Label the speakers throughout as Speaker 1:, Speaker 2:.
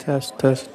Speaker 1: Test, test.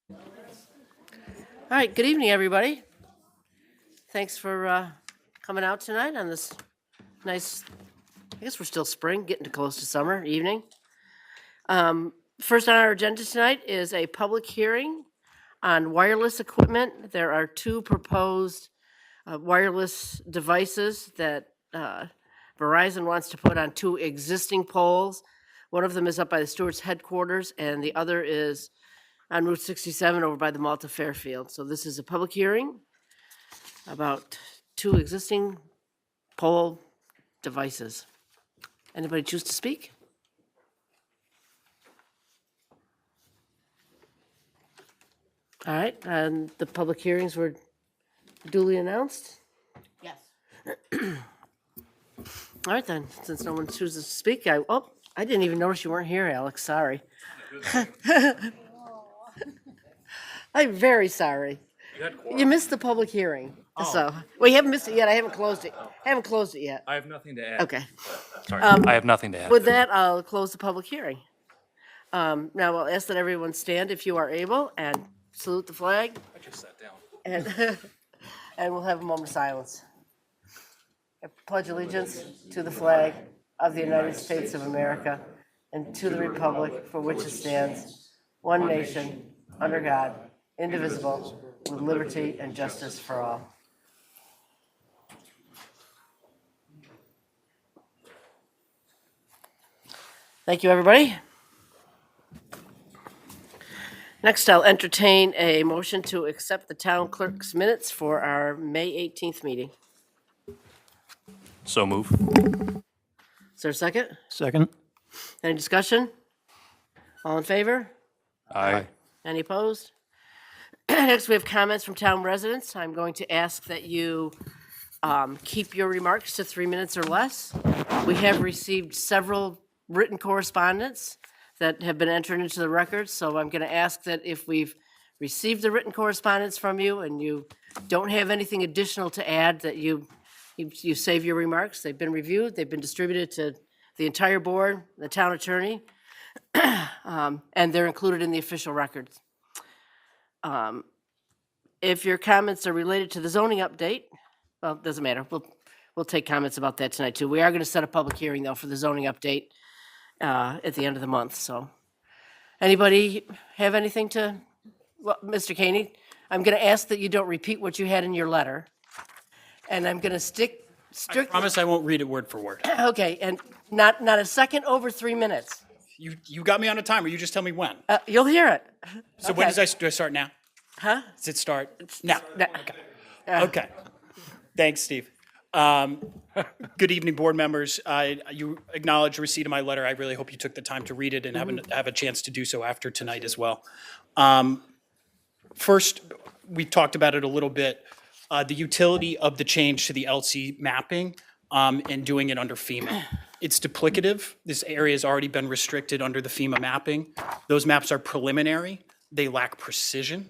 Speaker 1: All right, good evening, everybody. Thanks for coming out tonight on this nice, I guess we're still spring, getting close to summer evening. First on our agenda tonight is a public hearing on wireless equipment. There are two proposed wireless devices that Verizon wants to put on two existing poles. One of them is up by the Stewart's headquarters, and the other is on Route 67 over by the Malta Fairfield. So this is a public hearing about two existing pole devices. Anybody choose to speak? All right, and the public hearings were duly announced?
Speaker 2: Yes.
Speaker 1: All right then, since no one chooses to speak, I didn't even notice you weren't here, Alex, sorry. I'm very sorry. You missed the public hearing, so, well, you haven't missed it yet, I haven't closed it yet.
Speaker 3: I have nothing to add.
Speaker 1: Okay,
Speaker 3: Sorry, I have nothing to add.
Speaker 1: with that, I'll close the public hearing. Now I'll ask that everyone stand if you are able and salute the flag,
Speaker 3: I just sat down.
Speaker 1: and, and we'll have a moment of silence. I pledge allegiance to the flag of the United States of America and to the republic for which it stands, one nation, under God, indivisible, with liberty and justice for all. Thank you, everybody. Next, I'll entertain a motion to accept the town clerk's minutes for our May 18th meeting.
Speaker 3: So move.
Speaker 1: Is there a second?
Speaker 4: Second.
Speaker 1: Any discussion? All in favor?
Speaker 3: Aye.
Speaker 1: Any opposed? Next, we have comments from town residents. I'm going to ask that you keep your remarks to 3 minutes or less. We have received several written correspondence that have been entered into the records, so I'm going to ask that if we've received the written correspondence from you and you don't have anything additional to add, that you save your remarks. They've been reviewed, they've been distributed to the entire board, the town attorney, and they're included in the official records. If your comments are related to the zoning update, well, it doesn't matter. We'll take comments about that tonight, too. We are going to set a public hearing, though, for the zoning update at the end of the month, so. Anybody have anything to, well, Mr. Caney, I'm going to ask that you don't repeat what you had in your letter, and I'm going to stick strictly.
Speaker 2: Promise I won't read it word for word.
Speaker 1: Okay, and not a second over 3 minutes.
Speaker 2: You got me on a timer. You just tell me when.
Speaker 1: You'll hear it.
Speaker 2: So when
Speaker 1: okay.
Speaker 2: do I start now?
Speaker 1: Huh?
Speaker 2: Does it start now?
Speaker 1: Yeah.
Speaker 2: Okay. Thanks, Steve. Good evening, board members. You acknowledge receipt of my letter. I really hope you took the time to read it and have a chance to do so after tonight as well. First, we talked about it a little bit, the utility of the change to the LC mapping and doing it under FEMA. It's duplicative. This area has already been restricted under the FEMA mapping. Those maps are preliminary. They lack precision.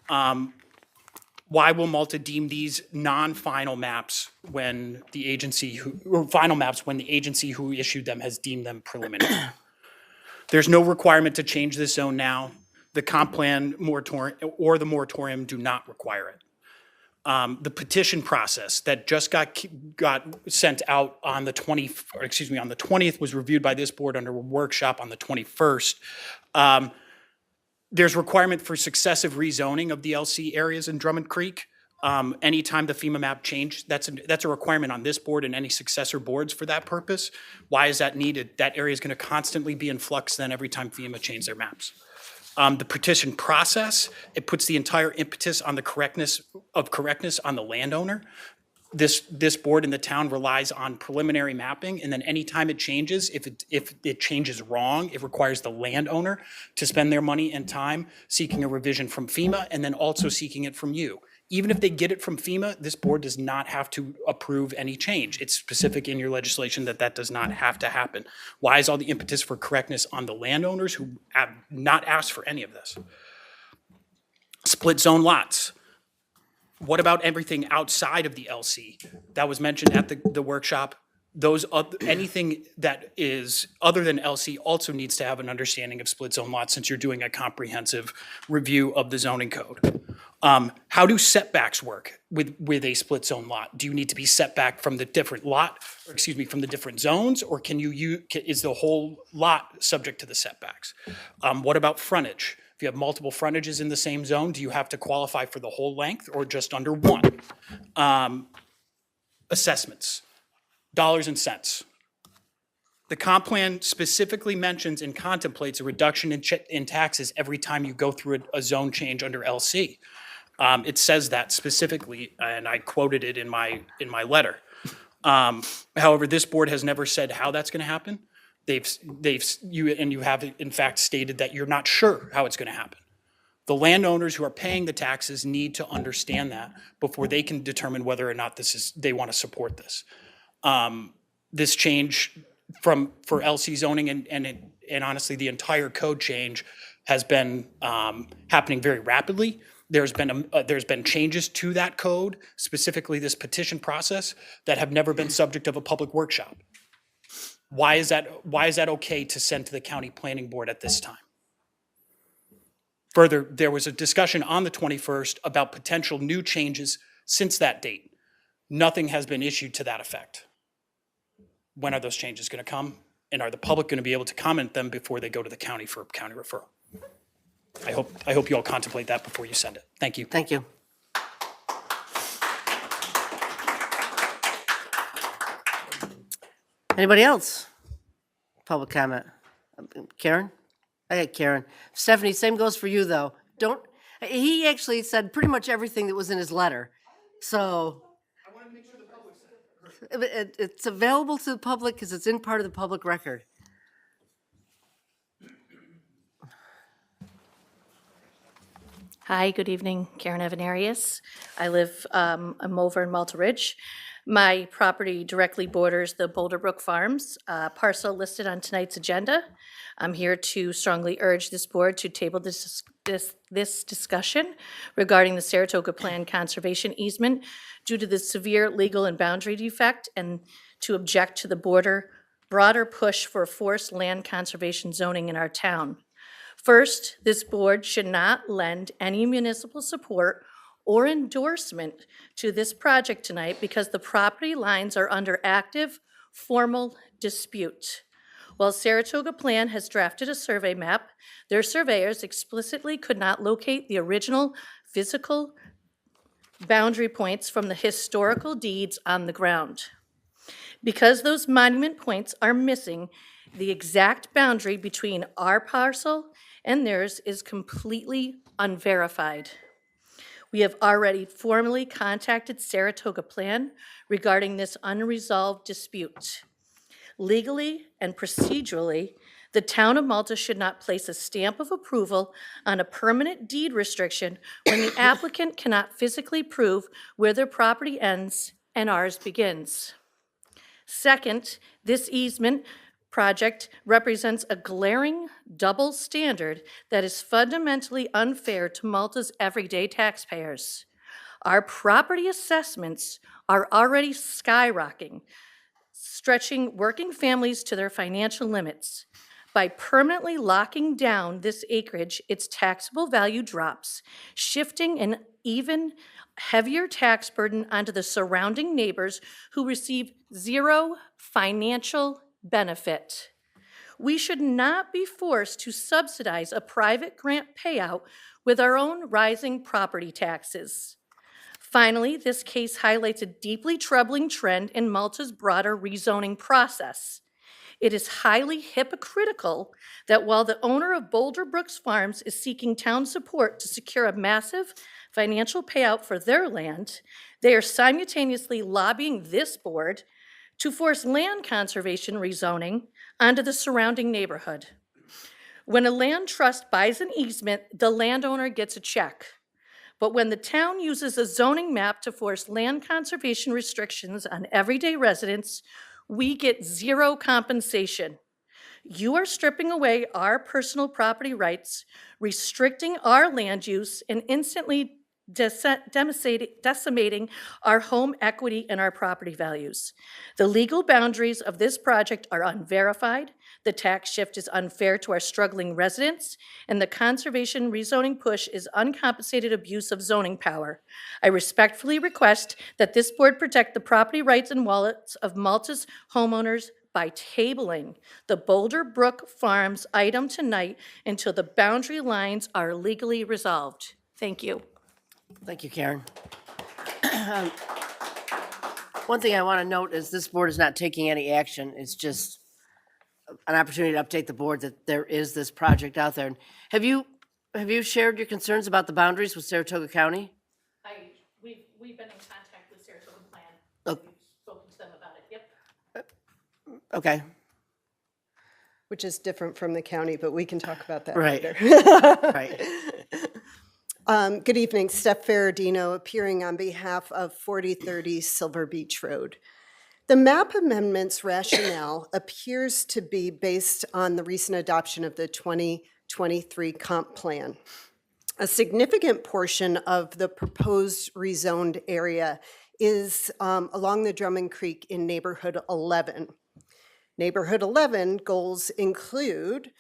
Speaker 2: Why will Malta deem these non-final maps when the agency or final maps when the agency who issued them has deemed them preliminary? There's no requirement to change this zone now. The comp plan moratorium or the moratorium do not require it. The petition process that just got sent out on the 20th was reviewed by this board under a workshop on the 21st. There's requirement for successive rezoning of the LC areas in Drummond Creek. Anytime the FEMA map changed, that's a requirement on this board and any successor boards for that purpose. Why is that needed? That area is going to constantly be in flux then every time FEMA changes their maps. The petition process, it puts the entire impetus on the correctness on the landowner. This board in the town relies on preliminary mapping, and then anytime it changes, if it changes wrong, it requires the landowner to spend their money and time seeking a revision from FEMA and then also seeking it from you. Even if they get it from FEMA, this board does not have to approve any change. It's specific in your legislation that does not have to happen. Why is all the impetus for correctness on the landowners who have not asked for any of this? Split zone lots. What about everything outside of the LC? That was mentioned at the workshop. anything that is other than LC also needs to have an understanding of split zone lots since you're doing a comprehensive review of the zoning code. How do setbacks work with a split zone lot? Do you need to be set back from the different from the different zones, or is the whole lot subject to the setbacks? What about frontage? If you have multiple frontages in the same zone, do you have to qualify for the whole length or just under one? Assessments, dollars and cents. The comp plan specifically mentions and contemplates a reduction in taxes every time you go through a zone change under LC. It says that specifically, and I quoted it in my letter. However, this board has never said how that's going to happen. You have in fact stated that you're not sure how it's going to happen. The landowners who are paying the taxes need to understand that before they can determine whether or not they want to support this. This change for LC zoning and honestly the entire code change has been happening very rapidly. There's been changes to that code, specifically this petition process, that have never been subject of a public workshop. Why is that okay to send to the county planning board at this time? Further, there was a discussion on the 21st about potential new changes since that date. Nothing has been issued to that effect. When are those changes going to come? And are the public going to be able to comment them before they go to the county for a county referral? I hope you all contemplate that before you send it. Thank you.
Speaker 1: Thank you. Anybody else? Public comment. Karen? I got Karen. Stephanie, same goes for you, though. He actually said pretty much everything that was in his letter. So I want to make sure the public said it. It's available to the public because it's in part of the public record.
Speaker 4: Hi, good evening, Karen Evanarius. I'm over in Malta Ridge. My property directly borders the Boulder Brook Farms parcel listed on tonight's agenda. I'm here to strongly urge this board to table this discussion regarding the Saratoga Plan conservation easement due to the severe legal and boundary defect, and to object to the broader push for forced land conservation zoning in our town. First, this board should not lend any municipal support or endorsement to this project tonight because the property lines are under active formal dispute. While Saratoga Plan has drafted a survey map, their surveyors explicitly could not locate the original physical boundary points from the historical deeds on the ground. Because those monument points are missing, the exact boundary between our parcel and theirs is completely unverified. We have already formally contacted Saratoga Plan regarding this unresolved dispute. Legally and procedurally, the town of Malta should not place a stamp of approval on a permanent deed restriction when the applicant cannot physically prove where their property ends and ours begins. Second, this easement project represents a glaring double standard that is fundamentally unfair to Malta's everyday taxpayers. Our property assessments are already skyrocketing, stretching working families to their financial limits. By permanently locking down this acreage, its taxable value drops, shifting an even heavier tax burden onto the surrounding neighbors who receive zero financial benefit. We should not be forced to subsidize a private grant payout with our own rising property taxes. Finally, this case highlights a deeply troubling trend in Malta's broader rezoning process. It is highly hypocritical that while the owner of Boulder Brooks Farms is seeking town support to secure a massive financial payout for their land, they are simultaneously lobbying this board to force land conservation rezoning onto the surrounding neighborhood. When a land trust buys an easement, the landowner gets a check. But when the town uses a zoning map to force land conservation restrictions on everyday residents, we get zero compensation. You are stripping away our personal property rights, restricting our land use, and instantly decimating our home equity and our property values. The legal boundaries of this project are unverified, the tax shift is unfair to our struggling residents, and the conservation rezoning push is uncompensated abuse of zoning power. I respectfully request that this board protect the property rights and wallets of Malta's homeowners by tabling the Boulder Brook Farms item tonight until the boundary lines are legally resolved. Thank you.
Speaker 1: Thank you, Karen. One thing I want to note is this board is not taking any action. It's just an opportunity to update the board that there is this project out there. And Have you shared your concerns about the boundaries with Saratoga County?
Speaker 4: We've been in contact with Saratoga Plan.
Speaker 1: Oh.
Speaker 4: We've spoken to them about it, yep.
Speaker 1: Okay,
Speaker 5: Which is different from the county, but we can talk about that
Speaker 1: right,
Speaker 5: later.
Speaker 1: right.
Speaker 5: Good evening, Steph Ferradino, appearing on behalf of 4030 Silver Beach Road. The map amendment's rationale appears to be based on the recent adoption of the 2023 comp plan. A significant portion of the proposed rezoned area is along the Drummond Creek in Neighborhood 11. Neighborhood 11 goals include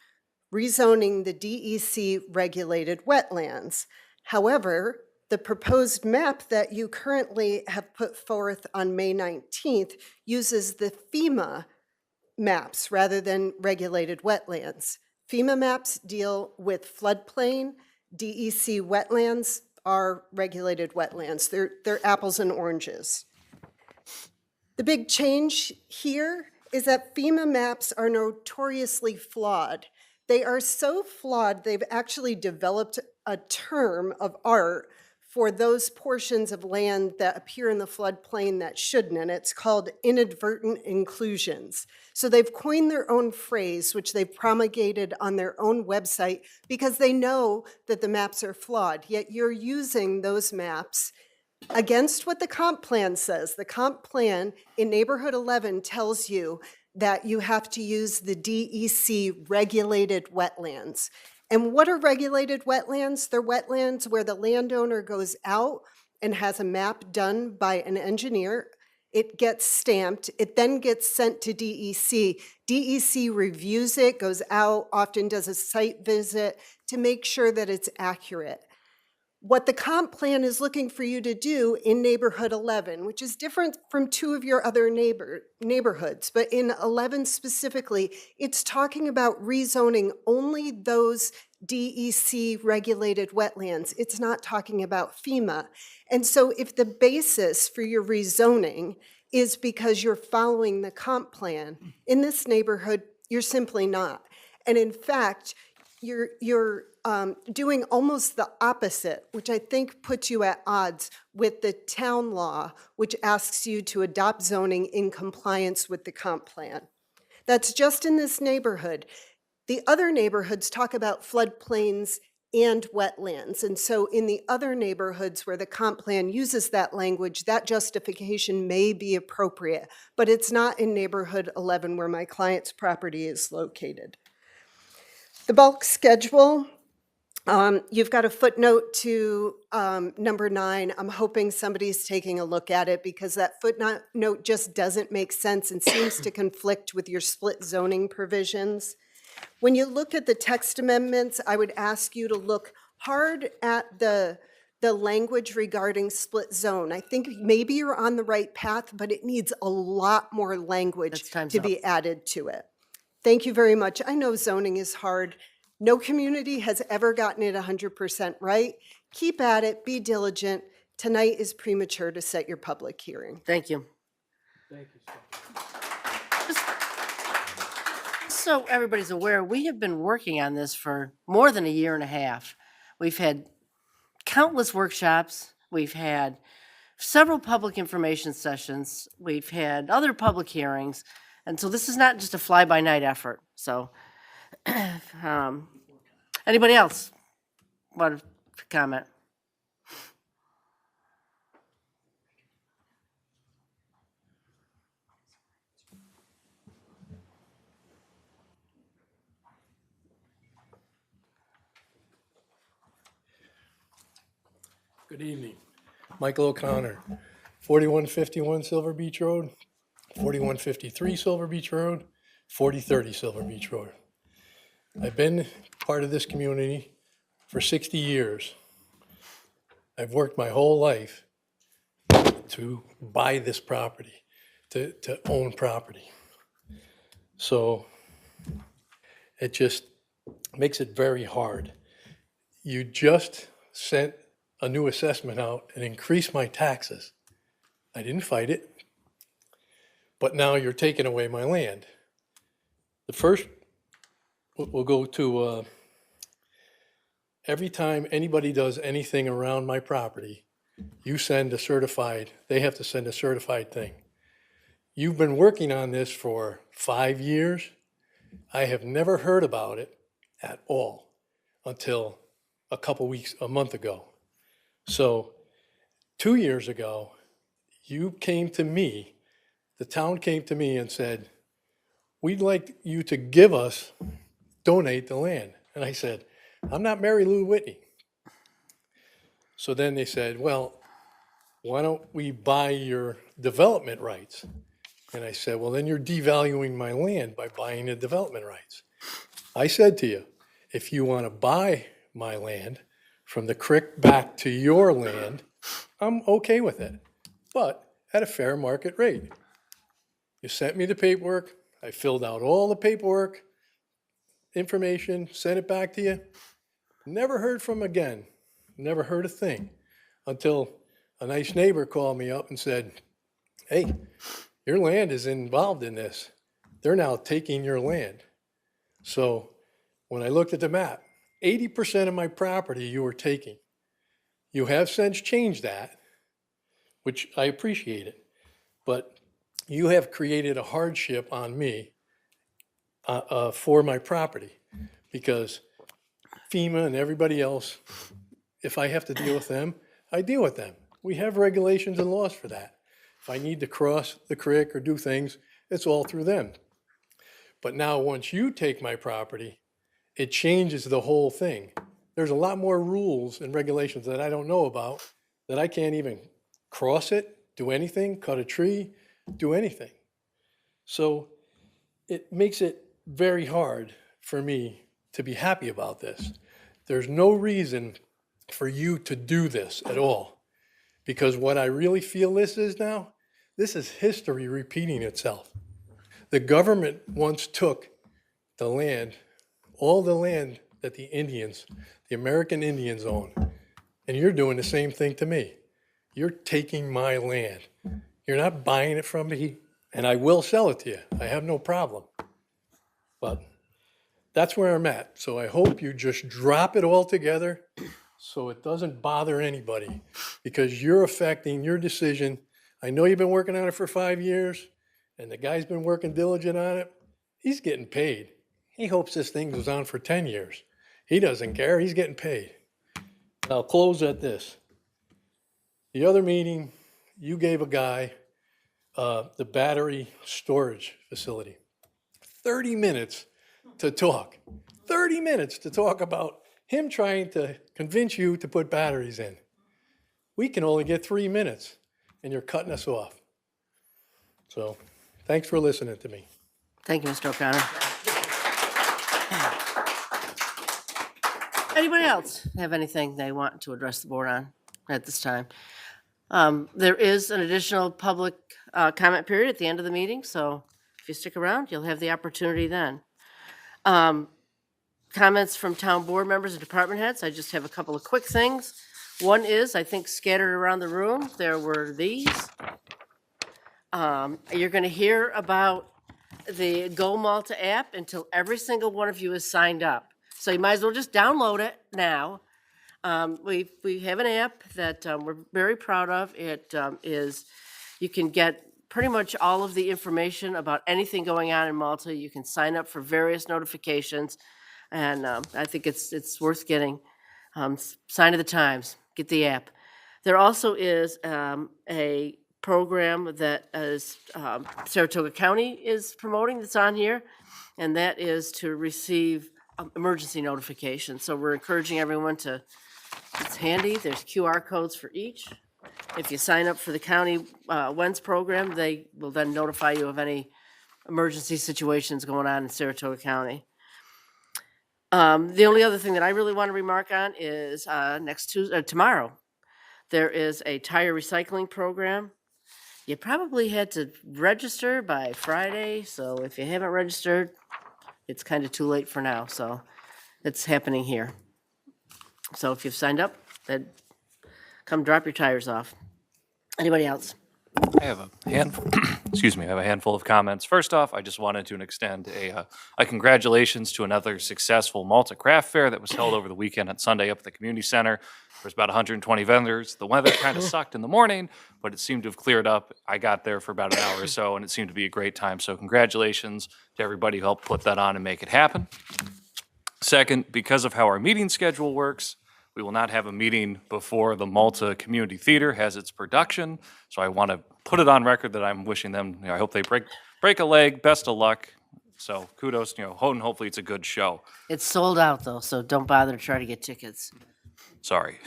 Speaker 5: rezoning the DEC regulated wetlands. However, the proposed map that you currently have put forth on May 19th uses the FEMA maps rather than regulated wetlands. FEMA maps deal with floodplain. DEC wetlands are regulated wetlands. They're apples and oranges. The big change here is that FEMA maps are notoriously flawed. They are so flawed, they've actually developed a term of art for those portions of land that appear in the floodplain that shouldn't, and it's called inadvertent inclusions. So they've coined their own phrase, which they've promulgated on their own website because they know that the maps are flawed, yet you're using those maps against what the comp plan says. The comp plan in Neighborhood 11 tells you that you have to use the DEC regulated wetlands. And what are regulated wetlands? They're wetlands where the landowner goes out and has a map done by an engineer. It gets stamped. It then gets sent to DEC. DEC reviews it, goes out, often does a site visit to make sure that it's accurate. What the comp plan is looking for you to do in Neighborhood 11, which is different from two of your other neighborhoods, but in 11 specifically, it's talking about rezoning only those DEC regulated wetlands. It's not talking about FEMA. And so if the basis for your rezoning is because you're following the comp plan, in this neighborhood, you're simply not. And in fact, you're doing almost the opposite, which I think puts you at odds with the town law, which asks you to adopt zoning in compliance with the comp plan. That's just in this neighborhood. The other neighborhoods talk about floodplains and wetlands. And so in the other neighborhoods where the comp plan uses that language, that justification may be appropriate, but it's not in Neighborhood 11 where my client's property is located. The bulk schedule, you've got a footnote to number 9. I'm hoping somebody's taking a look at it because that footnote just doesn't make sense and seems to conflict with your split zoning provisions. When you look at the text amendments, I would ask you to look hard at the language regarding split zone. I think maybe you're on the right path, but it needs a lot more language to be added to it. Thank you very much. I know zoning is hard. No community has ever gotten it 100% right. Keep at it, be diligent. Tonight is premature to set your public hearing.
Speaker 1: Thank you.
Speaker 2: Thank you,
Speaker 1: So everybody's aware, we have been working on this for more than a year and a half. We've had countless workshops. We've had several public information sessions. We've had other public hearings. And so this is not just a fly-by-night effort. So anybody else want to comment?
Speaker 6: Good evening. Michael O'Connor, 4151 Silver Beach Road, 4153 Silver Beach Road, 4030 Silver Beach Road. I've been part of this community for 60 years. I've worked my whole life to buy this property, to own property. So it just makes it very hard. You just sent a new assessment out and increased my taxes. I didn't fight it, but now you're taking away my land. The first, we'll go to, every time anybody does anything around my property, you send a certified, they have to send a certified thing. You've been working on this for 5 years. I have never heard about it at all until a month ago. So 2 years ago, you came to me, the town came to me and said, we'd like you to donate the land. And I said, I'm not Mary Lou Whitney. So then they said, well, why don't we buy your development rights? And I said, well, then you're devaluing my land by buying the development rights. I said to you, if you want to buy my land from the creek back to your land, I'm okay with it, but at a fair market rate. You sent me the paperwork. I filled out all the paperwork, information, sent it back to you. Never heard from again. Never heard a thing until a nice neighbor called me up and said, hey, your land is involved in this. They're now taking your land. So when I looked at the map, 80% of my property you were taking. You have since changed that, which I appreciate it, but you have created a hardship on me for my property because FEMA and everybody else, if I have to deal with them, I deal with them. We have regulations and laws for that. If I need to cross the creek or do things, it's all through them. But now once you take my property, it changes the whole thing. There's a lot more rules and regulations that I don't know about, that I can't even cross it, do anything, cut a tree, do anything. So it makes it very hard for me to be happy about this. There's no reason for you to do this at all. Because what I really feel this is now, this is history repeating itself. The government once took the land, all the land that the Indians, the American Indians own, and you're doing the same thing to me. You're taking my land. You're not buying it from me, and I will sell it to you. I have no problem. But that's where I'm at. So I hope you just drop it all together so it doesn't bother anybody, because you're affecting your decision. I know you've been working on it for 5 years, and the guy's been working diligent on it. He's getting paid. He hopes this thing goes on for 10 years. He doesn't care. He's getting paid. I'll close at this. The other meeting, you gave a guy the battery storage facility 30 minutes to talk. 30 minutes to talk about him trying to convince you to put batteries in. We can only get 3 minutes, and you're cutting us off. So thanks for listening to me.
Speaker 1: Thank you, Mr. O'Connor. Anybody else have anything they want to address the board on at this time? There is an additional public comment period at the end of the meeting, so if you stick around, you'll have the opportunity then. Comments from town board members and department heads. I just have a couple of quick things. One is, I think scattered around the room, there were these. You're going to hear about the Go Malta app until every single one of you is signed up. So you might as well just download it now. We have an app that we're very proud of. It is, you can get pretty much all of the information about anything going on in Malta. You can sign up for various notifications, and I think it's worth getting. Sign of the times, get the app. There also is a program that is Saratoga County is promoting that's on here, and that is to receive emergency notifications. So we're encouraging everyone to It's handy. There's QR codes for each. If you sign up for the county WENS program, they will then notify you of any emergency situations going on in Saratoga County. The only other thing that I really want to remark on is tomorrow, there is a tire recycling program. You probably had to register by Friday, so if you haven't registered, it's kind of too late for now, so it's happening here. So if you've signed up, then come drop your tires off. Anybody else?
Speaker 3: I have a handful, excuse me, I have a handful of comments. First off, I just wanted to extend a congratulations to another successful Malta Craft Fair that was held over the weekend on Sunday up at the community center. There's about 120 vendors. The weather kind of sucked in the morning, but it seemed to have cleared up. I got there for about an hour or so, and it seemed to be a great time. So congratulations to everybody who helped put that on and make it happen. Second, because of how our meeting schedule works, we will not have a meeting before the Malta Community Theater has its production. So I want to put it on record that I'm wishing them, I hope they break a leg, best of luck. So kudos, and hopefully it's a good show.
Speaker 1: It's sold out though, so don't bother to try to get tickets.
Speaker 3: Sorry.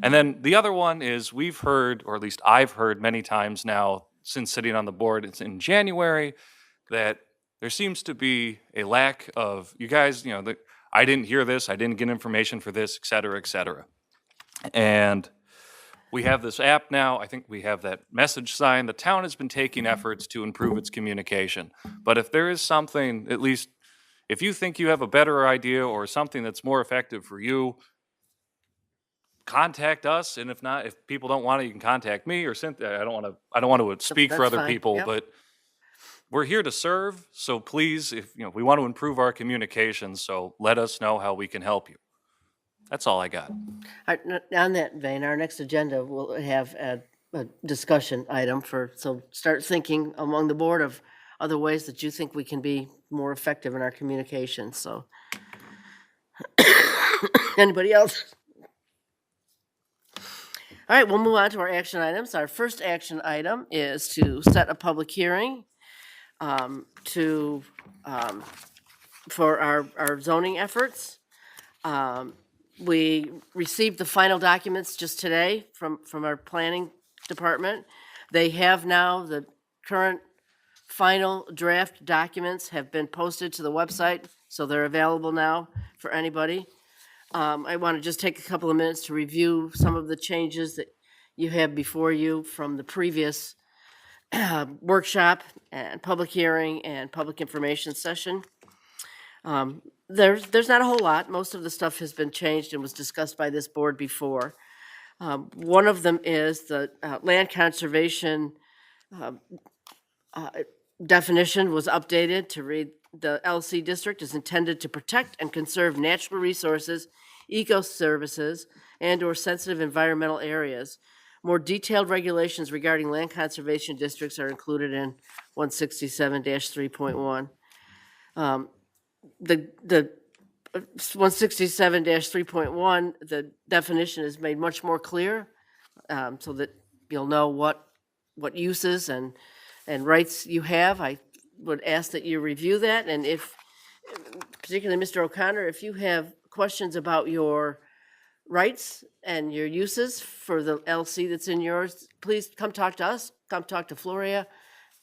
Speaker 3: And then the other one is we've heard, or at least I've heard many times now since sitting on the board, it's in January, that there seems to be a lack of, you guys, I didn't hear this, I didn't get information for this, et cetera, et cetera. And we have this app now, I think we have that message sign. The town has been taking efforts to improve its communication. But if there is something, at least if you think you have a better idea or something that's more effective for you, contact us. And if not, if people don't want it, you can contact me or Cynthia. I don't want to speak for
Speaker 1: That's
Speaker 3: other
Speaker 1: fine,
Speaker 3: people,
Speaker 1: yep.
Speaker 3: but we're here to serve, so please, if we want to improve our communications, so let us know how we can help you. That's all I got.
Speaker 1: On that vein, our next agenda will have a discussion item so start thinking among the board of other ways that you think we can be more effective in our communications, so. Anybody else? All right, we'll move on to our action items. Our first action item is to set a public hearing for our zoning efforts. We received the final documents just today from our planning department. They have now, the current final draft documents have been posted to the website, so they're available now for anybody. I want to just take a couple of minutes to review some of the changes that you have before you from the previous workshop and public hearing and public information session. There's not a whole lot. Most of the stuff has been changed and was discussed by this board before. One of them is the land conservation definition was updated to read: the LC district is intended to protect and conserve natural resources, eco-services, and/or sensitive environmental areas. More detailed regulations regarding land conservation districts are included in 167-3.1. The 167-3.1, the definition is made much more clear, so that you'll know what uses and rights you have. I would ask that you review that, and if, particularly Mr. O'Connor, if you have questions about your rights and your uses for the LC that's in yours, please come talk to us, come talk to Floria.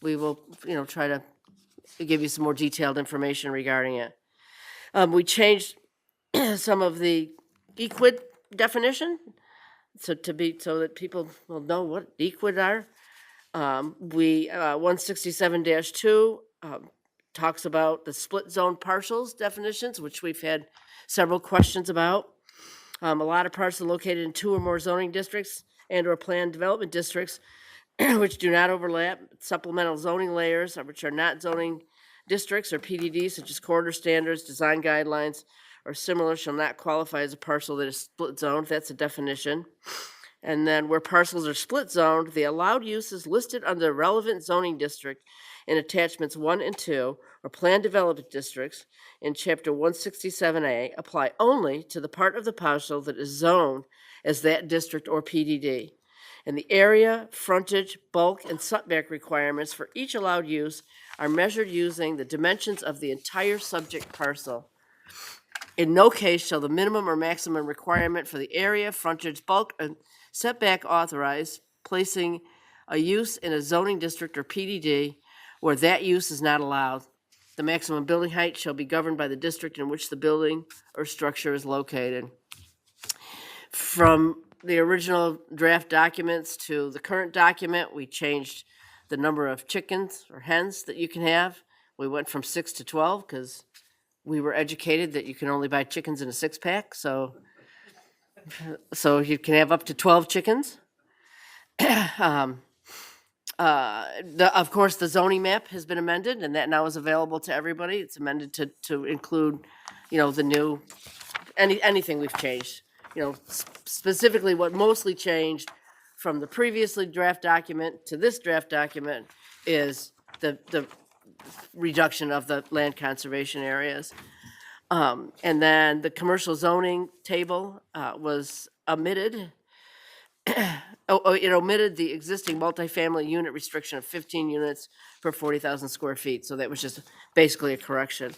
Speaker 1: We will, try to give you some more detailed information regarding it. We changed some of the equid definition so that people will know what equid are. 167-2 talks about the split zone parcels definitions, which we've had several questions about. A lot of parcels located in 2 or more zoning districts and/or planned development districts which do not overlap supplemental zoning layers, which are not zoning districts or PDDs, such as corridor standards, design guidelines, or similar, shall not qualify as a parcel that is split zoned. That's a definition. And then where parcels are split zoned, the allowed uses listed under the relevant zoning district in attachments 1 and 2 or planned development districts in chapter 167A apply only to the part of the parcel that is zoned as that district or PDD. And the area, frontage, bulk, and setback requirements for each allowed use are measured using the dimensions of the entire subject parcel. In no case shall the minimum or maximum requirement for the area, frontage, bulk, and setback authorize placing a use in a zoning district or PDD where that use is not allowed. The maximum building height shall be governed by the district in which the building or structure is located. From the original draft documents to the current document, we changed the number of chickens or hens that you can have. We went from 6 to 12 because we were educated that you can only buy chickens in a 6-pack, so you can have up to 12 chickens. Of course, the zoning map has been amended, and that now is available to everybody. It's amended to include, the new, anything we've changed. Specifically what mostly changed from the previously draft document to this draft document is the reduction of the land conservation areas. And then the commercial zoning table was omitted. It omitted the existing multifamily unit restriction of 15 units per 40,000 square feet. So that was just basically a correction.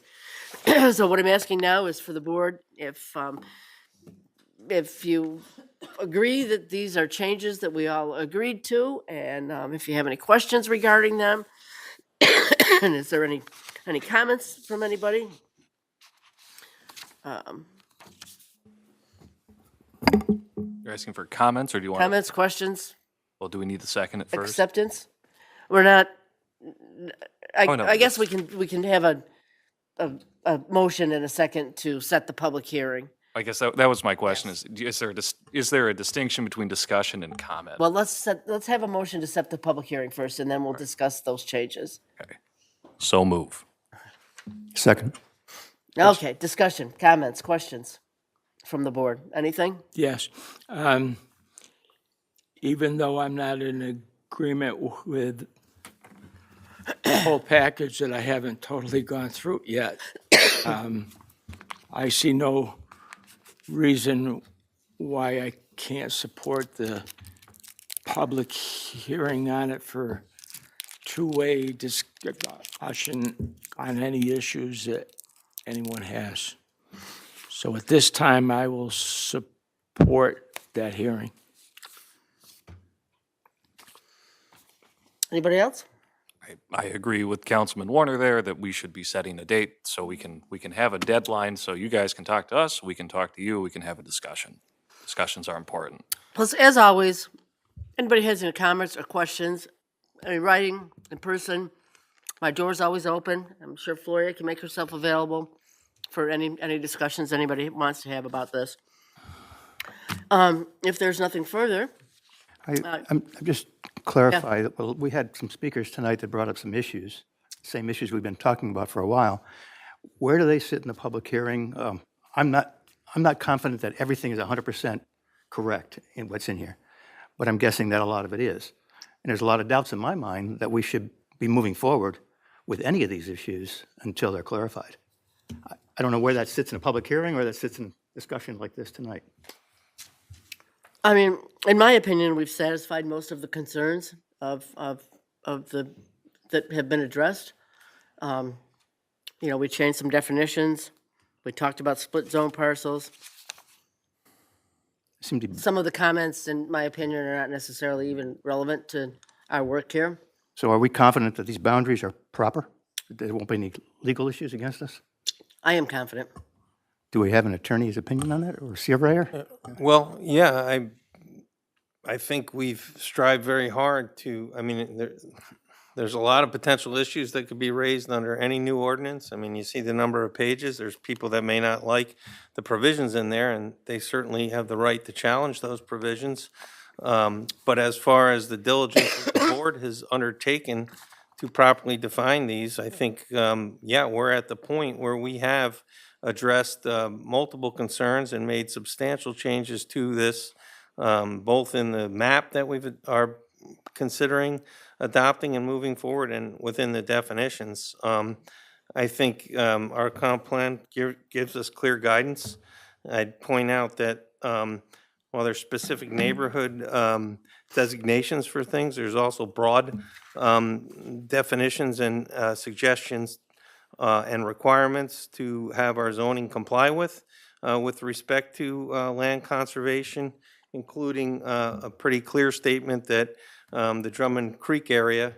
Speaker 1: So what I'm asking now is for the board, if you agree that these are changes that we all agreed to, and if you have any questions regarding them, and is there any comments from anybody?
Speaker 3: You're asking for comments, or do you want?
Speaker 1: Comments, questions,
Speaker 3: Well, do we need to second it first?
Speaker 1: acceptance? We're not,
Speaker 3: Oh, no,
Speaker 1: I guess we can have a motion and a second to set the public hearing.
Speaker 3: I guess that was my question, is there a distinction between discussion and comment?
Speaker 1: Well, let's have a motion to set the public hearing first, and then we'll discuss those changes.
Speaker 3: Okay. So move.
Speaker 7: Second.
Speaker 1: Okay, discussion, comments, questions from the board. Anything?
Speaker 8: Yes. Even though I'm not in agreement with the whole package that I haven't totally gone through yet, I see no reason why I can't support the public hearing on it for two-way discussion on any issues that anyone has. So at this time, I will support that hearing.
Speaker 1: Anybody else?
Speaker 3: I agree with Councilman Warner there that we should be setting a date so we can have a deadline, so you guys can talk to us, we can talk to you, we can have a discussion. Discussions are important.
Speaker 1: Plus, as always, anybody has any comments or questions, any writing, in person, my door's always open. I'm sure Floria can make herself available for any discussions anybody wants to have about this. If there's nothing further,
Speaker 7: I'm just clarify that, well, we had some speakers tonight that brought up some issues, same issues we've been talking about for a while. Where do they sit in the public hearing? I'm not confident that everything is 100% correct in what's in here, but I'm guessing that a lot of it is. And there's a lot of doubts in my mind that we should be moving forward with any of these issues until they're clarified. I don't know where that sits in a public hearing or that sits in discussion like this tonight.
Speaker 1: I mean, in my opinion, we've satisfied most of the concerns of the, that have been addressed. We changed some definitions. We talked about split zone parcels.
Speaker 7: Seem to be,
Speaker 1: Some of the comments, in my opinion, are not necessarily even relevant to our work here.
Speaker 7: so are we confident that these boundaries are proper? That there won't be any legal issues against us?
Speaker 1: I am confident.
Speaker 7: Do we have an attorney's opinion on it or a surveyor?
Speaker 9: Well, yeah, I think we've strived very hard to, there's a lot of potential issues that could be raised under any new ordinance. I mean, you see the number of pages, there's people that may not like the provisions in there, and they certainly have the right to challenge those provisions. But as far as the diligence that the board has undertaken to properly define these, I think, we're at the point where we have addressed multiple concerns and made substantial changes to this, both in the map that are considering adopting and moving forward and within the definitions. I think our comp plan gives us clear guidance. I'd point out that while there's specific neighborhood designations for things, there's also broad definitions and suggestions and requirements to have our zoning comply with respect to land conservation, including a pretty clear statement that the Drummond Creek area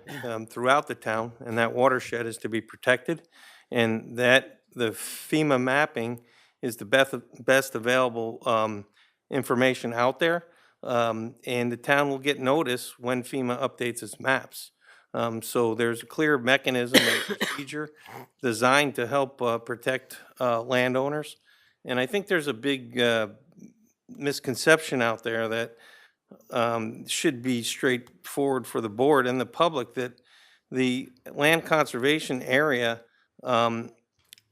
Speaker 9: throughout the town and that watershed is to be protected, and that the FEMA mapping is the best available information out there, and the town will get notice when FEMA updates its maps. So there's a clear mechanism and procedure designed to help protect landowners. And I think there's a big misconception out there that should be straightforward for the board and the public, that the land conservation area, and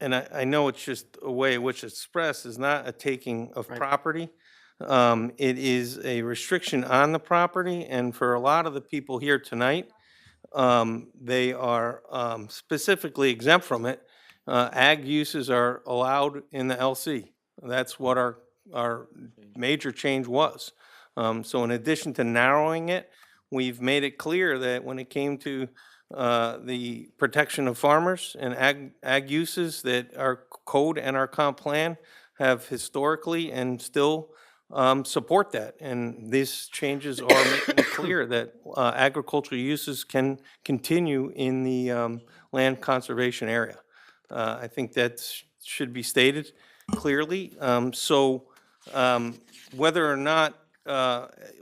Speaker 9: I know it's just a way in which it's expressed, is not a taking of property. It is a restriction on the property, and for a lot of the people here tonight, they are specifically exempt from it. Ag uses are allowed in the LC. That's what our major change was. So in addition to narrowing it, we've made it clear that when it came to the protection of farmers and ag uses, that our code and our comp plan have historically and still support that. And these changes are making it clear that agricultural uses can continue in the land conservation area. I think that should be stated clearly. So whether or not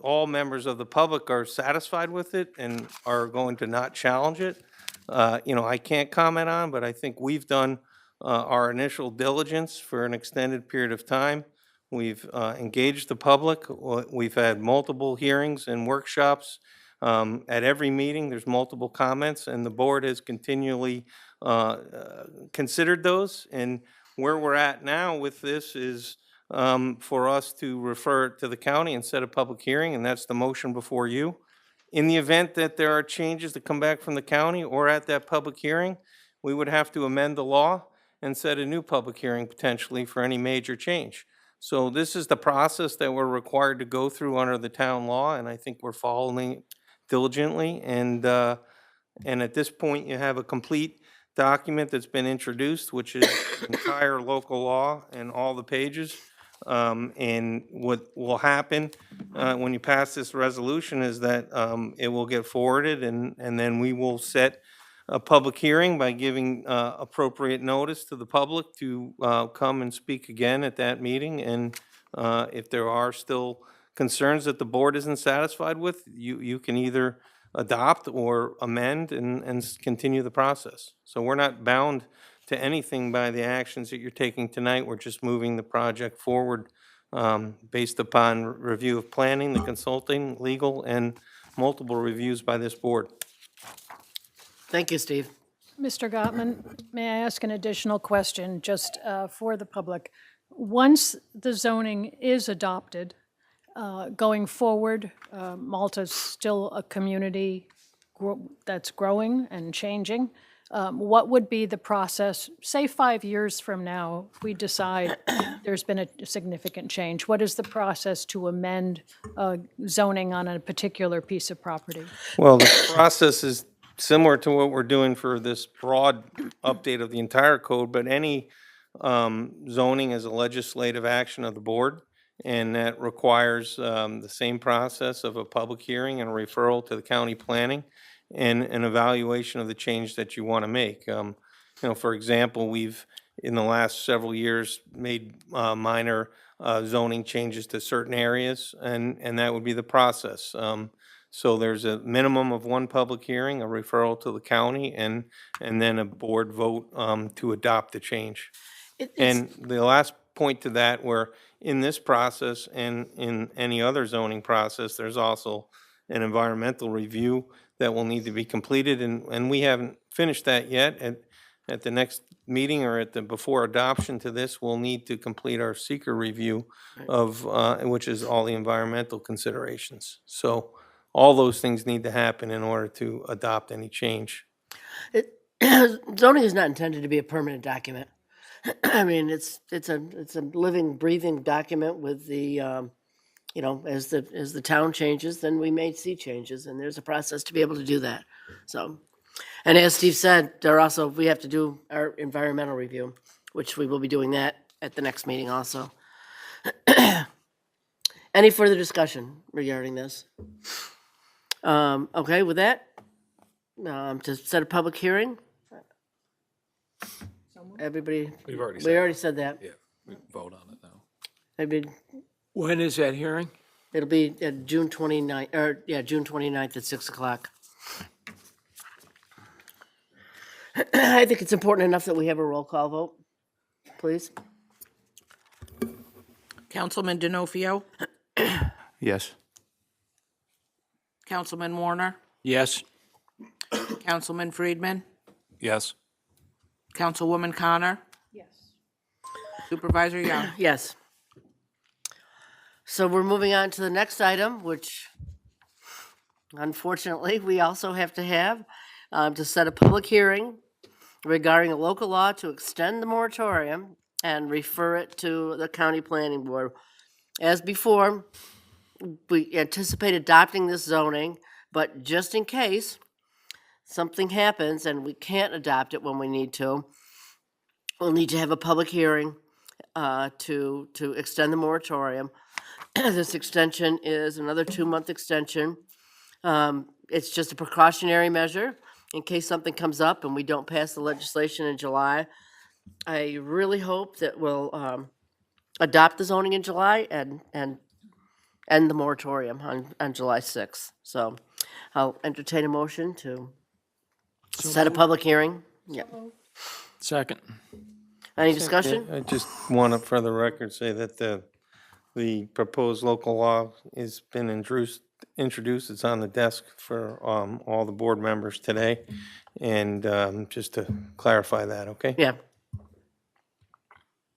Speaker 9: all members of the public are satisfied with it and are going to not challenge it, I can't comment on, but I think we've done our initial diligence for an extended period of time. We've engaged the public. We've had multiple hearings and workshops. At every meeting, there's multiple comments, and the board has continually considered those. And where we're at now with this is for us to refer it to the county and set a public hearing, and that's the motion before you. In the event that there are changes that come back from the county or at that public hearing, we would have to amend the law and set a new public hearing potentially for any major change. So this is the process that we're required to go through under the town law, and I think we're following it diligently. And at this point, you have a complete document that's been introduced, which is the entire local law and all the pages. And what will happen when you pass this resolution is that it will get forwarded, and then we will set a public hearing by giving appropriate notice to the public to come and speak again at that meeting. And if there are still concerns that the board isn't satisfied with, you can either adopt or amend and continue the process. So we're not bound to anything by the actions that you're taking tonight. We're just moving the project forward based upon review of planning, the consulting, legal, and multiple reviews by this board.
Speaker 1: Thank you, Steve.
Speaker 10: Mr. Gottman, may I ask an additional question just for the public? Once the zoning is adopted, going forward, Malta's still a community that's growing and changing. What would be the process, say 5 years from now, if we decide there's been a significant change? What is the process to amend zoning on a particular piece of property?
Speaker 9: Well, the process is similar to what we're doing for this broad update of the entire code, but any zoning is a legislative action of the board, and that requires the same process of a public hearing and a referral to the county planning and an evaluation of the change that you want to make. For example, we've, in the last several years, made minor zoning changes to certain areas, and that would be the process. So there's a minimum of one public hearing, a referral to the county, and then a board vote to adopt the change. And the last point to that, where in this process and in any other zoning process, there's also an environmental review that will need to be completed, and we haven't finished that yet. At the next meeting or before adoption to this, we'll need to complete our seeker review of, which is all the environmental considerations. So all those things need to happen in order to adopt any change.
Speaker 1: Zoning is not intended to be a permanent document. I mean, it's a living, breathing document with the, as the town changes, then we may see changes, and there's a process to be able to do that. So And as Steve said, we have to do our environmental review, which we will be doing that at the next meeting also. Any further discussion regarding this? Okay, with that, to set a public hearing? Everybody,
Speaker 3: We've already
Speaker 1: we
Speaker 3: said,
Speaker 1: already said that.
Speaker 3: yeah, we vote on it now.
Speaker 1: Maybe
Speaker 8: When is that hearing?
Speaker 1: it'll be June 29th, June 29th at 6 o'clock. I think it's important enough that we have a roll call vote, please.
Speaker 11: Councilman Denofrio,
Speaker 7: Yes.
Speaker 11: Councilman Warner,
Speaker 8: Yes.
Speaker 11: Councilman Friedman,
Speaker 3: Yes?
Speaker 11: Councilwoman Connor. Yes. Supervisor Young.
Speaker 1: Yes. So we're moving on to the next item, which unfortunately, we also have to have, to set a public hearing regarding a local law to extend the moratorium and refer it to the county planning board. As before, we anticipate adopting this zoning, but just in case something happens and we can't adopt it when we need to, we'll need to have a public hearing to extend the moratorium. This extension is another 2-month extension. It's just a precautionary measure in case something comes up and we don't pass the legislation in July. I really hope that we'll adopt the zoning in July and end the moratorium on July 6th. So I'll entertain a motion to set a public hearing. Yeah.
Speaker 8: Second.
Speaker 1: Any discussion?
Speaker 9: I just want to, for the record, say that the proposed local law has been introduced. It's on the desk for all the board members today. And just to clarify that, okay?
Speaker 1: Yeah.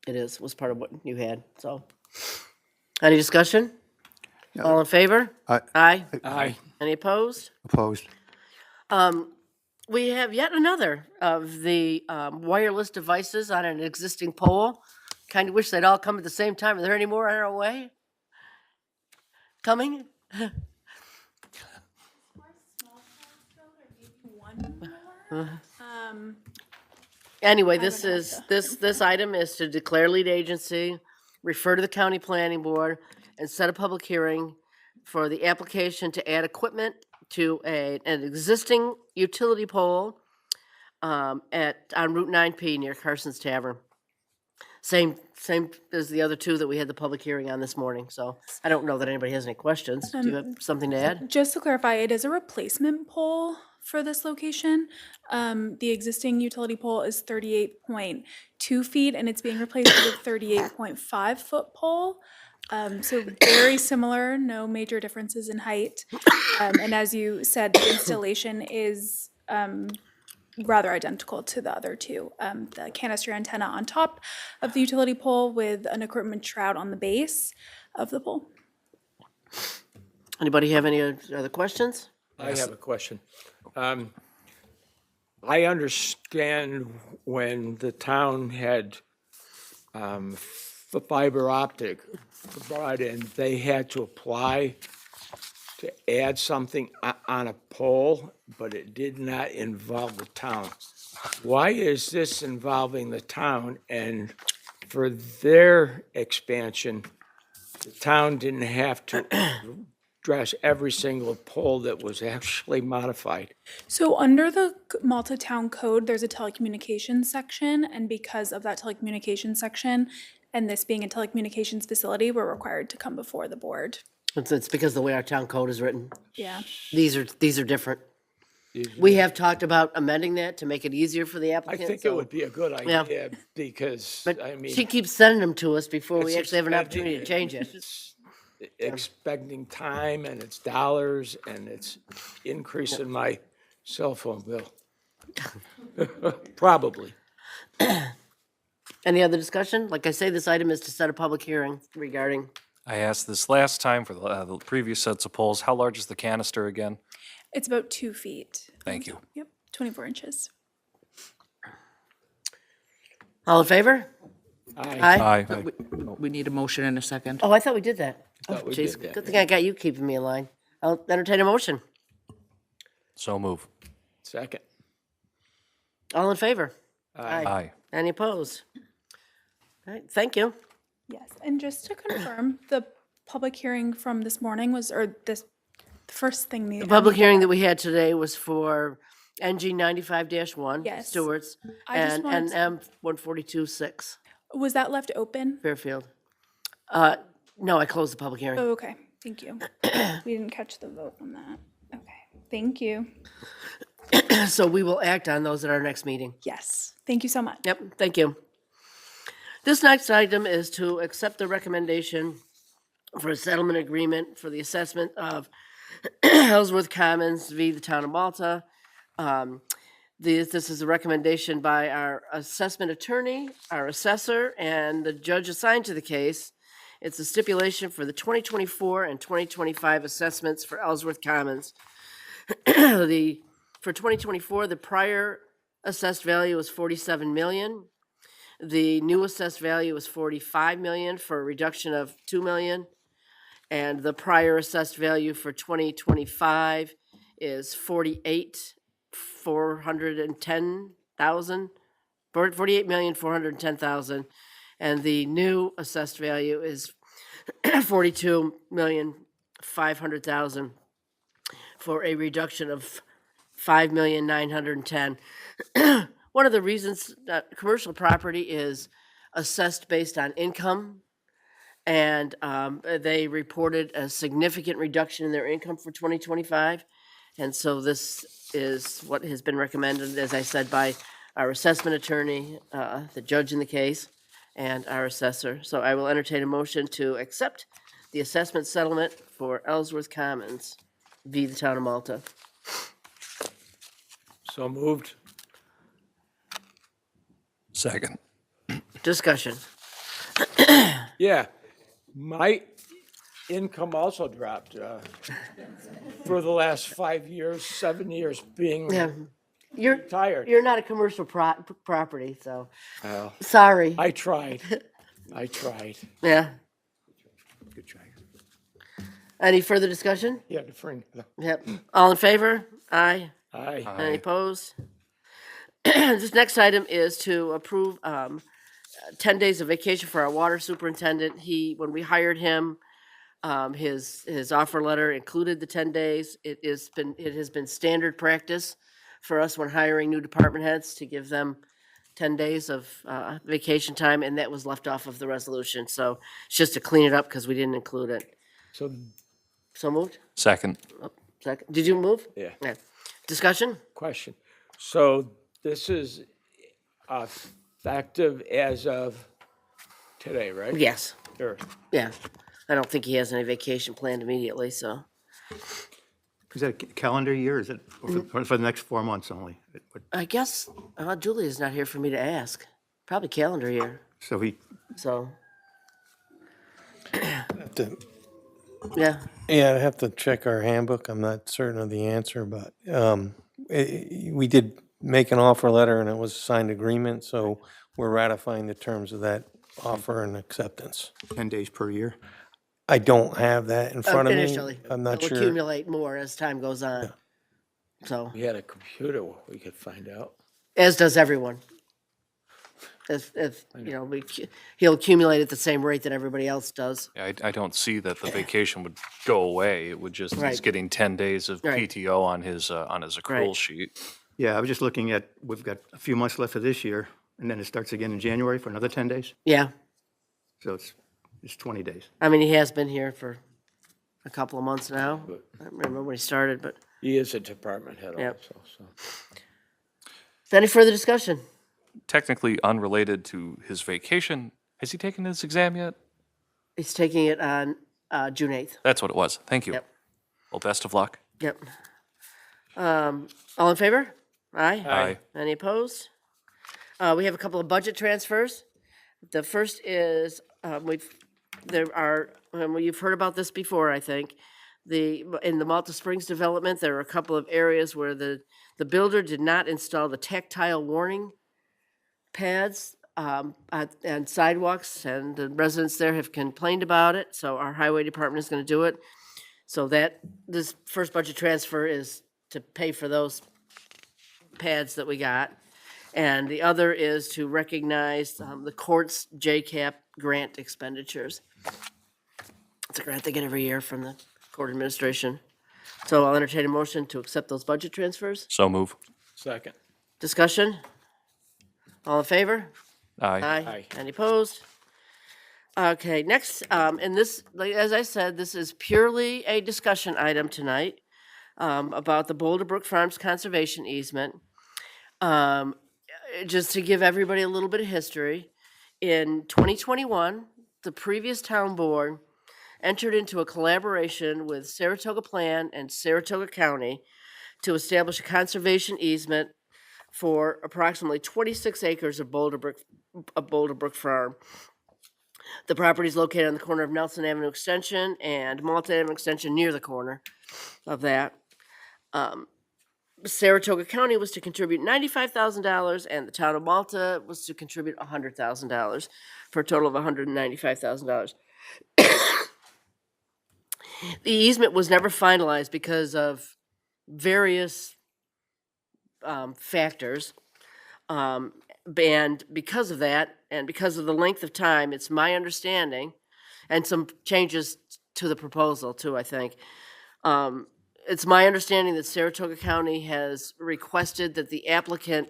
Speaker 1: It was part of what you had, so. Any discussion? All in favor?
Speaker 7: Aye.
Speaker 1: Aye.
Speaker 8: Aye.
Speaker 1: Any opposed?
Speaker 7: Opposed?
Speaker 1: We have yet another of the wireless devices on an existing pole. Kind of wish they'd all come at the same time. Are there any more on our way? Coming? Anyway, this item is to declare lead agency, refer to the county planning board, and set a public hearing for the application to add equipment to an existing utility pole on Route 9P near Carson's Tavern. Same as the other two that we had the public hearing on this morning, so I don't know that anybody has any questions. Do you have something to add?
Speaker 12: Just to clarify, it is a replacement pole for this location. The existing utility pole is 38.2 feet, and it's being replaced with a 38.5 foot pole. So very similar, no major differences in height. And as you said, the installation is rather identical to the other two. The canister antenna on top of the utility pole with an equipment shroud on the base of the pole.
Speaker 1: Anybody have any other questions?
Speaker 8: I have a question. I understand when the town had fiber optic brought in, they had to apply to add something on a pole, but it did not involve the town. Why is this involving the town? And for their expansion, the town didn't have to address every single pole that was actually modified.
Speaker 12: So under the Malta Town Code, there's a telecommunications section, and because of that telecommunications section, and this being a telecommunications facility, we're required to come before the board.
Speaker 1: It's because the way our town code is written.
Speaker 12: Yeah.
Speaker 1: These are different. We have talked about amending that to make it easier for the
Speaker 8: I
Speaker 1: applicant.
Speaker 8: think it
Speaker 1: so-
Speaker 8: would be a good
Speaker 1: Yeah.
Speaker 8: idea because,
Speaker 1: But
Speaker 8: I mean.
Speaker 1: she keeps sending them to us before we
Speaker 8: it's
Speaker 1: actually have an
Speaker 8: expecting-
Speaker 1: opportunity to change it.
Speaker 8: it's expending time and it's dollars and it's increasing my cell phone bill. Probably.
Speaker 1: Any other discussion? Like I say, this item is to set a public hearing regarding,
Speaker 3: I asked this last time for the previous sets of polls. How large is the canister again?
Speaker 12: It's about 2 feet.
Speaker 3: Thank you.
Speaker 12: Yep, 24 inches.
Speaker 1: all in favor?
Speaker 8: Aye.
Speaker 3: Aye.
Speaker 11: We need a motion in a second.
Speaker 1: Oh, I thought we did that. Oh,
Speaker 8: thought we
Speaker 1: jeez,
Speaker 8: did that,
Speaker 1: good thing I got you keeping me in line. I'll entertain a motion.
Speaker 3: So move.
Speaker 8: Second.
Speaker 1: All in favor?
Speaker 3: Aye.
Speaker 1: Any opposed? All right, thank you.
Speaker 12: Yes, and just to confirm, the public hearing from this morning was, or this, the first thing the.
Speaker 1: The public hearing that we had today was for NG 95-1.
Speaker 12: Yes.
Speaker 1: Stewart's,
Speaker 12: I just
Speaker 1: and
Speaker 12: wanted to-
Speaker 1: M 142-6
Speaker 12: Was that left open?
Speaker 1: Fairfield. No, I closed the public hearing.
Speaker 12: Oh, okay, thank you. We didn't catch the vote on that. Okay, thank you.
Speaker 1: So we will act on those at our next meeting.
Speaker 12: Yes, thank you so much.
Speaker 1: Yep, thank you. This next item is to accept the recommendation for a settlement agreement for the assessment of Ellsworth Commons v. the Town of Malta. This is a recommendation by our assessment attorney, our assessor, and the judge assigned to the case. It's a stipulation for the 2024 and 2025 assessments for Ellsworth Commons. For 2024, the prior assessed value was 47 million. The new assessed value was 45 million for a reduction of 2 million. And the prior assessed value for 2025 is 48,410,000, 48,410,000. And the new assessed value is 42,500,000 for a reduction of 5,910,000. One of the reasons that commercial property is assessed based on income, and they reported a significant reduction in their income for 2025. And so this is what has been recommended, as I said, by our assessment attorney, the judge in the case, and our assessor. So I will entertain a motion to accept the assessment settlement for Ellsworth Commons v. the Town of Malta.
Speaker 8: So moved.
Speaker 3: Second.
Speaker 1: Discussion.
Speaker 8: Yeah, my income also dropped for the last 5 years, 7 years being
Speaker 1: Yeah, you're
Speaker 8: retired.
Speaker 1: you're not a commercial property, so
Speaker 8: Well,
Speaker 1: sorry.
Speaker 8: I tried. I tried.
Speaker 1: Yeah.
Speaker 8: Good try.
Speaker 1: Any further discussion?
Speaker 8: Yeah, the friend.
Speaker 1: Yep. All in favor? Aye.
Speaker 8: Aye.
Speaker 1: Any opposed? This next item is to approve 10 days of vacation for our water superintendent. When we hired him, his offer letter included the 10 days. It has been standard practice for us when hiring new department heads to give them 10 days of vacation time, and that was left off of the resolution. So it's just to clean it up because we didn't include it.
Speaker 8: So,
Speaker 1: So moved?
Speaker 3: Second.
Speaker 1: Second. Did you move?
Speaker 8: yeah,
Speaker 1: Discussion?
Speaker 8: question. So this is effective as of today, right?
Speaker 1: Yes.
Speaker 8: Sure.
Speaker 1: Yeah. I don't think he has any vacation planned immediately, so.
Speaker 7: Is that a calendar year, or is it for the next 4 months only?
Speaker 1: I guess Julia's not here for me to ask. Probably calendar year,
Speaker 7: So
Speaker 1: so,
Speaker 9: Yeah,
Speaker 1: yeah.
Speaker 9: I have to check our handbook. I'm not certain of the answer, but we did make an offer letter and it was a signed agreement, so we're ratifying the terms of that offer and acceptance.
Speaker 7: 10 days per year?
Speaker 9: I don't have that in front of me.
Speaker 1: Initially.
Speaker 9: I'm not
Speaker 1: It'll
Speaker 9: sure.
Speaker 1: accumulate more as time goes on. So,
Speaker 8: We had a computer, we could find out.
Speaker 1: as does everyone. If, you know, he'll accumulate at the same rate that everybody else does.
Speaker 3: Yeah, I don't see that the vacation would go away. It would just, he's
Speaker 1: Right.
Speaker 3: getting 10 days of
Speaker 1: Right.
Speaker 3: PTO on his accrual
Speaker 1: Right.
Speaker 3: sheet.
Speaker 7: Yeah, I was just looking at, we've got a few months left of this year, and then it starts again in January for another 10 days.
Speaker 1: Yeah.
Speaker 7: So it's 20 days.
Speaker 1: I mean, he has been here for a couple of months now. I don't remember when he started, but
Speaker 8: He is a department head
Speaker 1: Yep.
Speaker 8: also, so.
Speaker 1: any further discussion?
Speaker 3: Technically unrelated to his vacation, has he taken his exam yet?
Speaker 1: He's taking it on June 8th.
Speaker 3: That's what it was. Thank you.
Speaker 1: Yep.
Speaker 3: Well, best of luck.
Speaker 1: Yep. All in favor? Aye.
Speaker 3: Aye.
Speaker 1: Any opposed? We have a couple of budget transfers. The first is, you've heard about this before, I think. In the Malta Springs development, there are a couple of areas where the builder did not install the tactile warning pads and sidewalks, and the residents there have complained about it, so our highway department is gonna do it. So this first budget transfer is to pay for those pads that we got. And the other is to recognize the court's JCAP grant expenditures. It's a grant they get every year from the court administration. So I'll entertain a motion to accept those budget transfers.
Speaker 3: So move.
Speaker 2: Second.
Speaker 1: Discussion? All in favor?
Speaker 3: Aye.
Speaker 1: Aye. Any opposed? Okay, next, and this, like, as I said, this is purely a discussion item tonight about the Boulder Brook Farms Conservation Easement. Just to give everybody a little bit of history, in 2021, the previous town board entered into a collaboration with Saratoga Plan and Saratoga County to establish a conservation easement for approximately 26 acres of Boulder Brook Farm. The property is located on the corner of Nelson Avenue Extension and Malta Avenue Extension, near the corner of that. Saratoga County was to contribute $95,000, and the town of Malta was to contribute $100,000, for a total of $195,000. The easement was never finalized because of various factors. And because of that, and because of the length of time, it's my understanding, and some changes to the proposal too, I think. It's my understanding that Saratoga County has requested that the applicant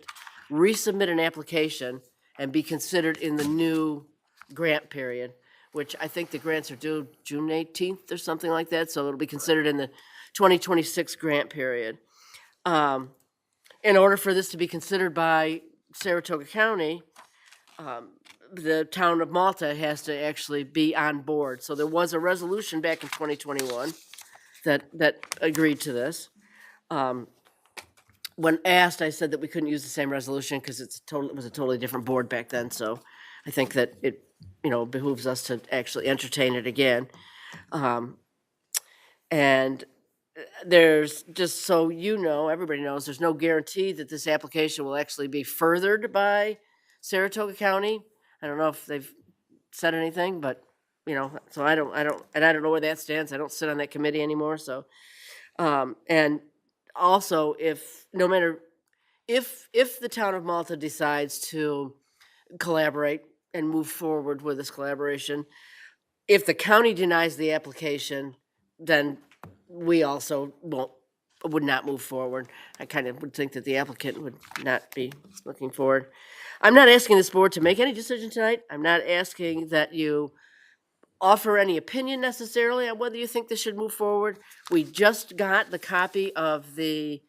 Speaker 1: resubmit an application and be considered in the new grant period, which I think the grants are due June 18th or something like that, so it'll be considered in the 2026 grant period. In order for this to be considered by Saratoga County, the town of Malta has to actually be on board. So there was a resolution back in 2021 that agreed to this. When asked, I said that we couldn't use the same resolution because it was a totally different board back then. So I think that it, behooves us to actually entertain it again. And there's, just so everybody knows, there's no guarantee that this application will actually be furthered by Saratoga County. I don't know if they've said anything, but, so I don't know where that stands. I don't sit on that committee anymore, so. And also, if the town of Malta decides to collaborate and move forward with this collaboration, if the county denies the application, then we also would not move forward. I kind of would think that the applicant would not be looking forward. I'm not asking this board to make any decision tonight. I'm not asking that you offer any opinion necessarily on whether you think this should move forward. We just got the copy of the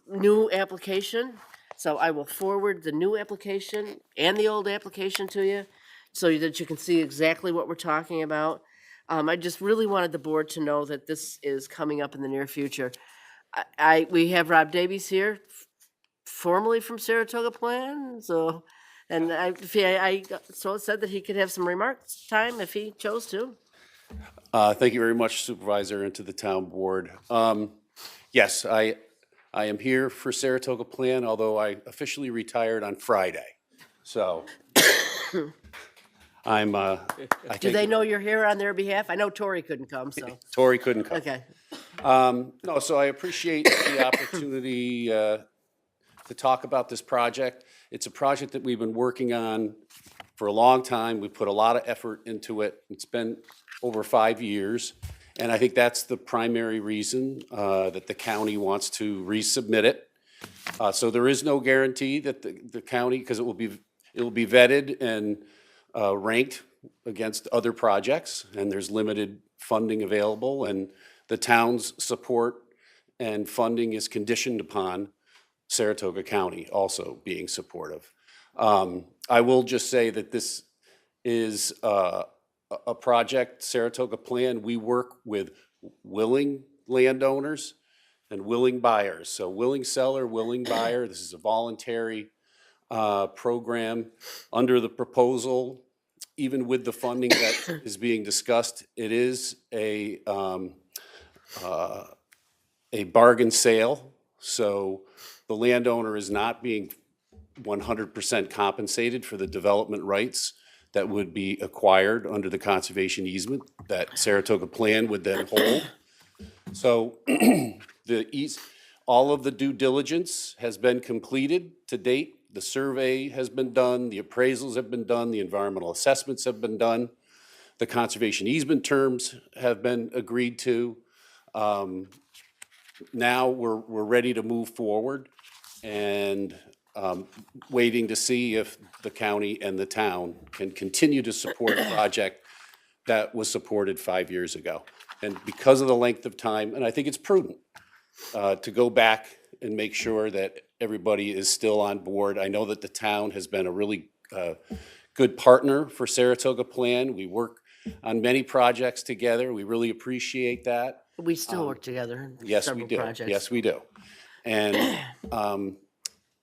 Speaker 1: new application, so I will forward the new application and the old application to you so that you can see exactly what we're talking about. I just really wanted the board to know that this is coming up in the near future. We have Rob Davies here, formerly from Saratoga Plan, so, and I said that he could have some remarks time if he chose to.
Speaker 13: Thank you very much, Supervisor, and to the town board. Yes, I am here for Saratoga Plan, although I officially retired on Friday. So I'm,
Speaker 1: Do they know you're here on their behalf? I know Tori couldn't come, so.
Speaker 13: Tori couldn't come.
Speaker 1: Okay.
Speaker 13: No, so I appreciate the opportunity to talk about this project. It's a project that we've been working on for a long time. We put a lot of effort into it. It's been over 5 years. And I think that's the primary reason that the county wants to resubmit it. So there is no guarantee that the county, because it will be vetted and ranked against other projects, and there's limited funding available, and the town's support and funding is conditioned upon Saratoga County also being supportive. I will just say that this is a project, Saratoga Plan. We work with willing landowners and willing buyers. So willing seller, willing buyer. This is a voluntary program. Under the proposal, even with the funding that is being discussed, it is a bargain sale. So the landowner is not being 100% compensated for the development rights that would be acquired under the conservation easement that Saratoga Plan would then hold. So all of the due diligence has been completed to date The survey has been done, the appraisals have been done, the environmental assessments have been done. The conservation easement terms have been agreed to. Now we're ready to move forward and waiting to see if the county and the town can continue to support a project that was supported 5 years ago. And because of the length of time, and I think it's prudent to go back and make sure that everybody is still on board. I know that the town has been a really good partner for Saratoga Plan. We work on many projects together. We really appreciate that.
Speaker 1: We still work together in
Speaker 13: Yes, we
Speaker 1: several
Speaker 13: do.
Speaker 1: projects.
Speaker 13: Yes, we do. And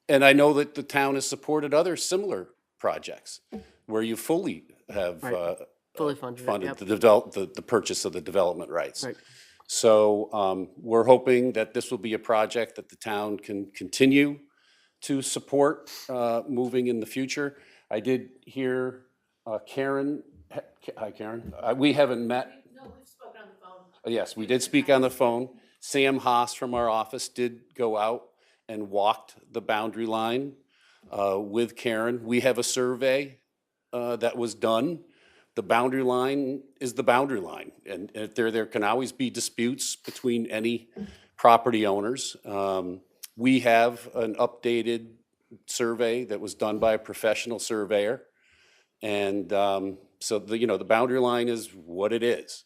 Speaker 13: I know that the town has supported other similar projects where you fully have
Speaker 1: Fully funded it,
Speaker 13: funded
Speaker 1: yep.
Speaker 13: the purchase of the development rights.
Speaker 1: Right.
Speaker 13: So we're hoping that this will be a project that the town can continue to support moving in the future. I did hear Karen, hi Karen, we haven't met.
Speaker 1: No, we've spoken on the phone.
Speaker 13: Yes, we did speak on the phone. Sam Haas from our office did go out and walked the boundary line with Karen. We have a survey that was done. The boundary line is the boundary line, and if there can always be disputes between any property owners. We have an updated survey that was done by a professional surveyor, and so the boundary line is what it is.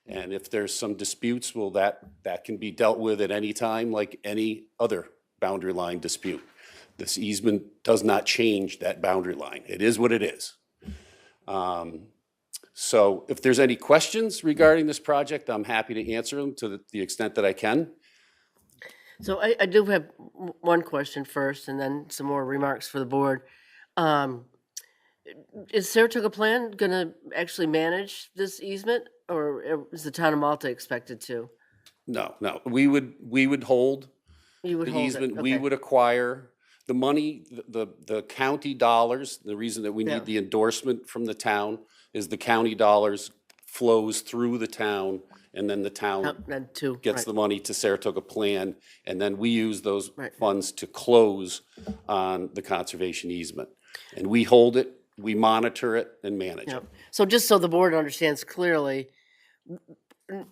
Speaker 13: And if there's some disputes, well, that can be dealt with at any time, like any other boundary line dispute. This easement does not change that boundary line. It is what it is. So if there's any questions regarding this project, I'm happy to answer them to the extent that I can.
Speaker 1: So I do have one question first, and then some more remarks for the board. Is Saratoga Plan going to actually manage this easement, or is the town of Malta expected to?
Speaker 13: No, we would hold
Speaker 1: You would
Speaker 13: the
Speaker 1: hold it,
Speaker 13: easement. We
Speaker 1: okay.
Speaker 13: would acquire the money, the county dollars. The reason that we
Speaker 1: Yeah.
Speaker 13: need the endorsement from the town is the county dollars flows through the town, and then the town
Speaker 1: And two,
Speaker 13: gets
Speaker 1: right.
Speaker 13: the money to Saratoga Plan, and then we use those
Speaker 1: Right.
Speaker 13: funds to close on the conservation easement. And we hold it, we monitor it, and manage it.
Speaker 1: Yep. So just so the board understands clearly,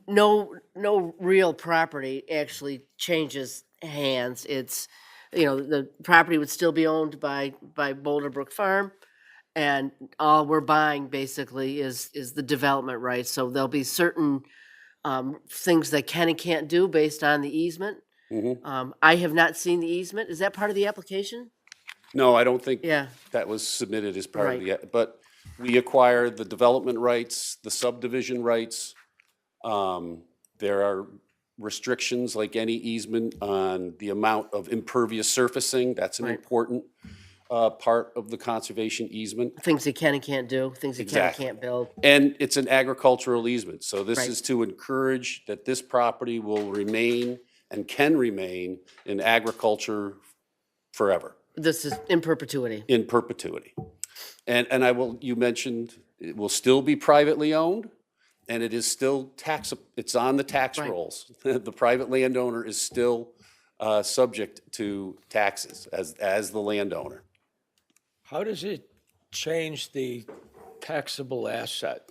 Speaker 1: no real property actually changes hands. It's, the property would still be owned by Boulder Brook Farm, and all we're buying basically is the development rights. So there'll be certain things that can and can't do based on the easement. I have not seen the easement. Is that part of the application?
Speaker 13: No, I don't think
Speaker 1: Yeah.
Speaker 13: that was submitted as part of
Speaker 1: Right.
Speaker 13: the, but we acquired the development rights, the subdivision rights. There are restrictions like any easement on the amount of impervious surfacing. That's an
Speaker 1: Right.
Speaker 13: important part of the conservation easement.
Speaker 1: Things you can and can't do, things you can and
Speaker 13: Exactly.
Speaker 1: can't build.
Speaker 13: And it's an agricultural easement, so this
Speaker 1: Right.
Speaker 13: is to encourage that this property will remain and can remain in agriculture forever,
Speaker 1: This is in perpetuity.
Speaker 13: in perpetuity. And you mentioned, it will still be privately owned, and it is still it's on the tax
Speaker 1: Right.
Speaker 13: rolls. The private landowner is still subject to taxes as the landowner.
Speaker 8: How does it change the taxable asset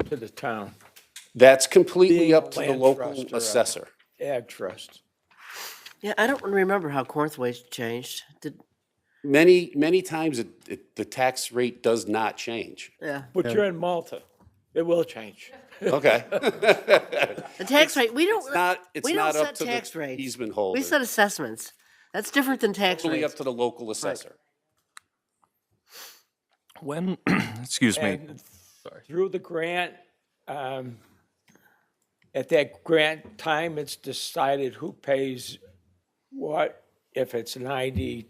Speaker 8: to the town?
Speaker 13: That's completely
Speaker 8: Being a
Speaker 13: up to the
Speaker 8: land
Speaker 13: local
Speaker 8: trust or a-
Speaker 13: assessor.
Speaker 8: Ag trust.
Speaker 1: Yeah, I don't remember how Cornthwaite changed.
Speaker 13: Many times the tax rate does not change.
Speaker 1: Yeah.
Speaker 8: But you're in Malta. It will change.
Speaker 13: Okay.
Speaker 1: The tax rate, we don't,
Speaker 13: It's
Speaker 1: we don't
Speaker 13: not up
Speaker 1: set
Speaker 13: to
Speaker 1: tax
Speaker 13: the
Speaker 1: rates.
Speaker 13: easement
Speaker 1: We
Speaker 13: holder.
Speaker 1: set assessments. That's different than tax
Speaker 13: Totally up
Speaker 1: rates.
Speaker 13: to the local assessor.
Speaker 3: When, excuse me,
Speaker 8: And through the grant, at that grant time, it's decided who pays what, if it's 90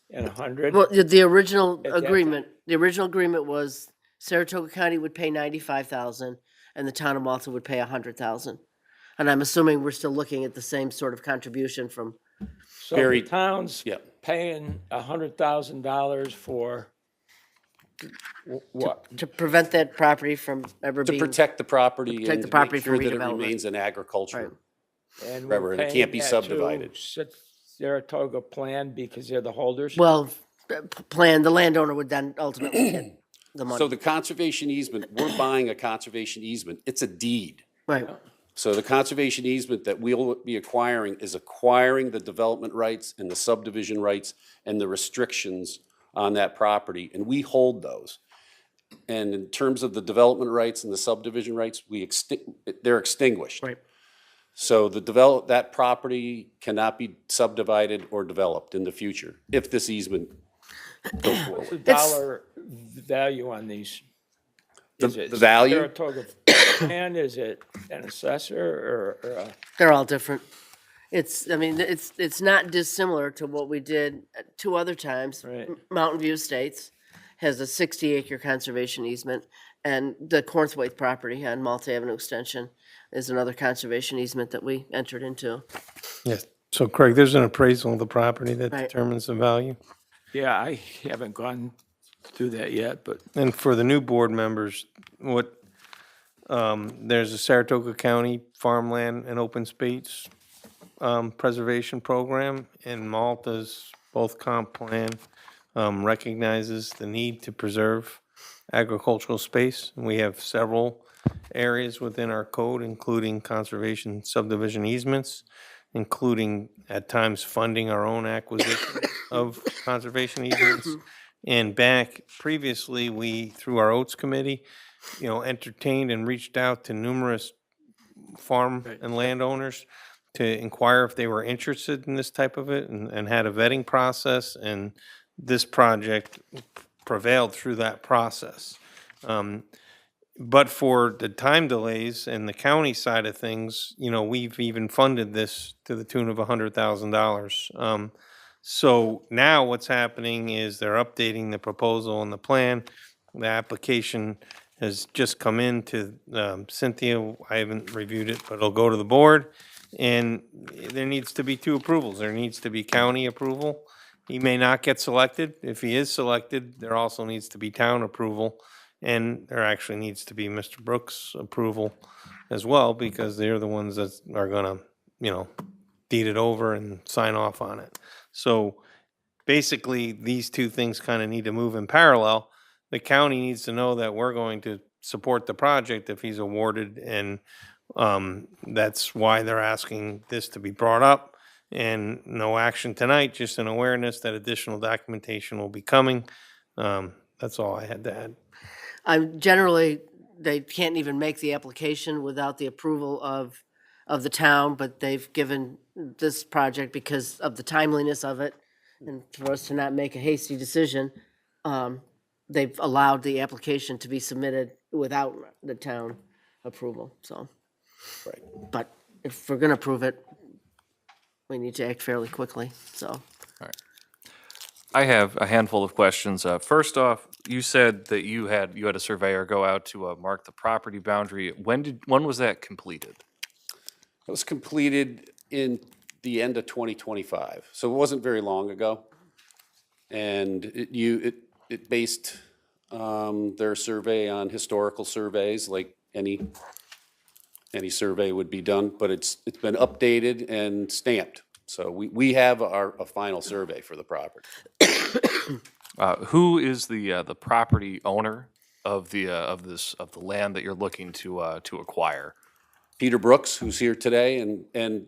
Speaker 8: and 100?
Speaker 1: Well, the original
Speaker 8: At that
Speaker 1: agreement was Saratoga County would pay 95,000 and the town of Malta would pay 100,000. And I'm assuming we're still looking at the same sort of contribution from,
Speaker 8: So
Speaker 13: Very-
Speaker 8: the town's
Speaker 13: yeah.
Speaker 8: paying $100,000 for what?
Speaker 1: to prevent that property from ever
Speaker 13: To
Speaker 1: being.
Speaker 13: protect the property
Speaker 1: Protect
Speaker 13: and
Speaker 1: the
Speaker 13: to
Speaker 1: property
Speaker 13: make
Speaker 1: from
Speaker 13: sure that it
Speaker 1: redevelopment.
Speaker 13: remains in agriculture.
Speaker 8: And
Speaker 13: Forever,
Speaker 8: we're
Speaker 13: and it
Speaker 8: paying
Speaker 13: can't be
Speaker 8: that to
Speaker 13: subdivided.
Speaker 8: Saratoga plan because they're the holders?
Speaker 1: Well, the landowner would then ultimately get the money.
Speaker 13: So the conservation easement, we're buying a conservation easement. It's a deed.
Speaker 1: Right.
Speaker 13: So the conservation easement that we'll be acquiring is acquiring the development rights and the subdivision rights and the restrictions on that property, and we hold those. And in terms of the development rights and the subdivision rights, they're extinguished.
Speaker 1: Right.
Speaker 13: So that property cannot be subdivided or developed in the future if this easement goes
Speaker 8: The
Speaker 13: forward.
Speaker 8: dollar value on these? Is it
Speaker 13: The value?
Speaker 8: Saratoga plan, is it an assessor or
Speaker 1: They're all different. I mean, it's not dissimilar to what we did 2 other times.
Speaker 8: Right.
Speaker 1: Mountain View Estates has a 60-acre conservation easement, and the Cornthwaite property on Malta Avenue Extension is another conservation easement that we entered into.
Speaker 9: Yes. So Craig, there's an appraisal of the property that
Speaker 1: Right.
Speaker 9: determines the value.
Speaker 8: Yeah, I haven't gone through that yet, but
Speaker 9: And for the new board members, there's a Saratoga County Farmland and Open Space Preservation Program, and Malta's both comp plan recognizes the need to preserve agricultural space. And we have several areas within our code, including conservation subdivision easements, including at times funding our own acquisition of conservation easements. And back previously, we, through our Oats Committee, entertained and reached out to numerous farm and landowners to inquire if they were interested in this type of it, and had a vetting process, and this project prevailed through that process. But for the time delays and the county side of things, we've even funded this to the tune of $100,000. So now what's happening is they're updating the proposal and the plan. The application has just come in to Cynthia. I haven't reviewed it, but it'll go to the board. And there needs to be 2 approvals. There needs to be county approval. He may not get selected. If he is selected, there also needs to be town approval. And there actually needs to be Mr. Brooks' approval as well, because they're the ones that are gonna, deed it over and sign off on it. So basically, these 2 things kind of need to move in parallel. The county needs to know that we're going to support the project if he's awarded, and that's why they're asking this to be brought up. And no action tonight, just an awareness that additional documentation will be coming. That's all I had to add.
Speaker 1: Generally, they can't even make the application without the approval of the town, but they've given this project, because of the timeliness of it, and for us to not make a hasty decision, they've allowed the application to be submitted without the town approval, so.
Speaker 13: Right.
Speaker 1: But if we're gonna approve it, we need to act fairly quickly, so.
Speaker 3: I have a handful of questions. First off, you said that you had a surveyor go out to mark the property boundary. When was that completed?
Speaker 13: It was completed in the end of 2025, so it wasn't very long ago. And it based their survey on historical surveys, like any survey would be done, but it's been updated and stamped. So we have a final survey for the property.
Speaker 3: Who is the property owner of the land that you're looking to acquire?
Speaker 13: Peter Brooks, who's here today, and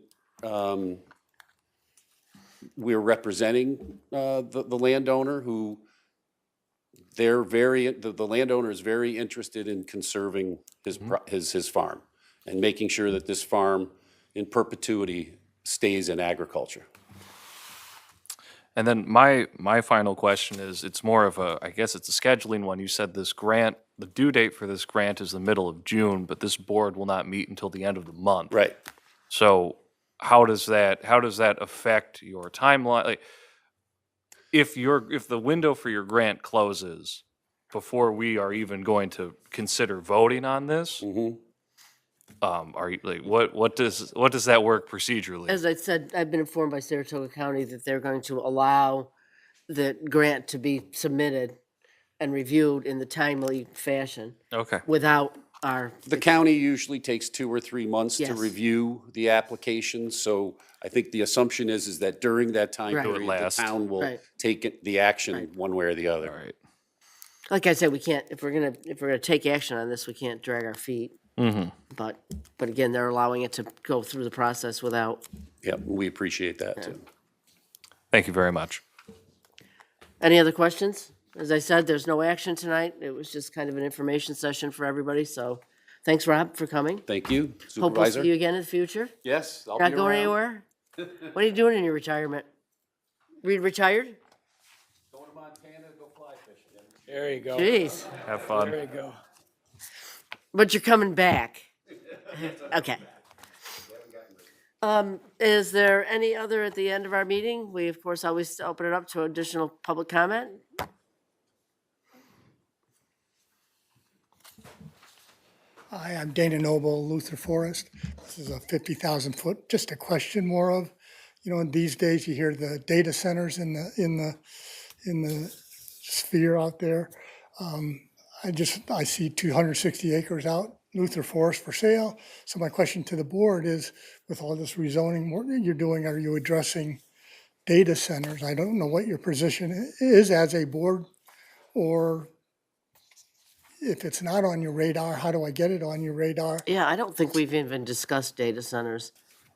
Speaker 13: we're representing the landowner, who the landowner is very interested in conserving his farm and making sure that this farm in perpetuity stays in agriculture.
Speaker 3: And then my final question is, it's more of I guess it's a scheduling one. You said this grant, the due date for this grant is the middle of June, but this board will not meet until the end of the month.
Speaker 13: Right.
Speaker 3: So how does that affect your timeline? Like, if the window for your grant closes before we are even going to consider voting on this, are you, like, what does that work procedurally?
Speaker 1: As I said, I've been informed by Saratoga County that they're going to allow the grant to be submitted and reviewed in the timely fashion
Speaker 3: Okay.
Speaker 1: without are,
Speaker 13: The county usually takes 2 or 3 months to
Speaker 1: Yes.
Speaker 13: review the application, so I think the assumption is that during that time
Speaker 1: Right.
Speaker 3: Do it
Speaker 13: period, the
Speaker 3: last.
Speaker 13: town will
Speaker 1: Right.
Speaker 13: take the action one way or the other.
Speaker 3: All right.
Speaker 1: like I said, we can't, if we're gonna take action on this, we can't drag our feet. But again, they're allowing it to go through the process without,
Speaker 13: Yep, we appreciate that too.
Speaker 3: Thank you very much.
Speaker 1: any other questions? As I said, there's no action tonight. It was just kind of an information session for everybody, so thanks, Rob, for coming.
Speaker 13: Thank you,
Speaker 1: Hope we'll see
Speaker 13: Supervisor.
Speaker 1: you again in the future.
Speaker 13: Yes, I'll be
Speaker 1: Not going
Speaker 13: around.
Speaker 1: anywhere? What are you doing in your retirement? Retired?
Speaker 13: Going to Montana, go fly fishing.
Speaker 8: There you go.
Speaker 1: Jeez,
Speaker 3: Have fun.
Speaker 8: There you go.
Speaker 1: but you're coming back. Okay. Is there any other at the end of our meeting? We, of course, always open it up to additional public comment.
Speaker 14: Hi, I'm Dana Noble, Luther Forest. This is a 50,000 foot, just a question more of, in these days you hear the data centers in the sphere out there. I see 260 acres out, Luther Forest for sale. So my question to the board is, with all this rezoning work that you're doing, are you addressing data centers? I don't know what your position is as a board, or if it's not on your radar, how do I get it on your radar?
Speaker 1: Yeah, I don't think we've even discussed data centers,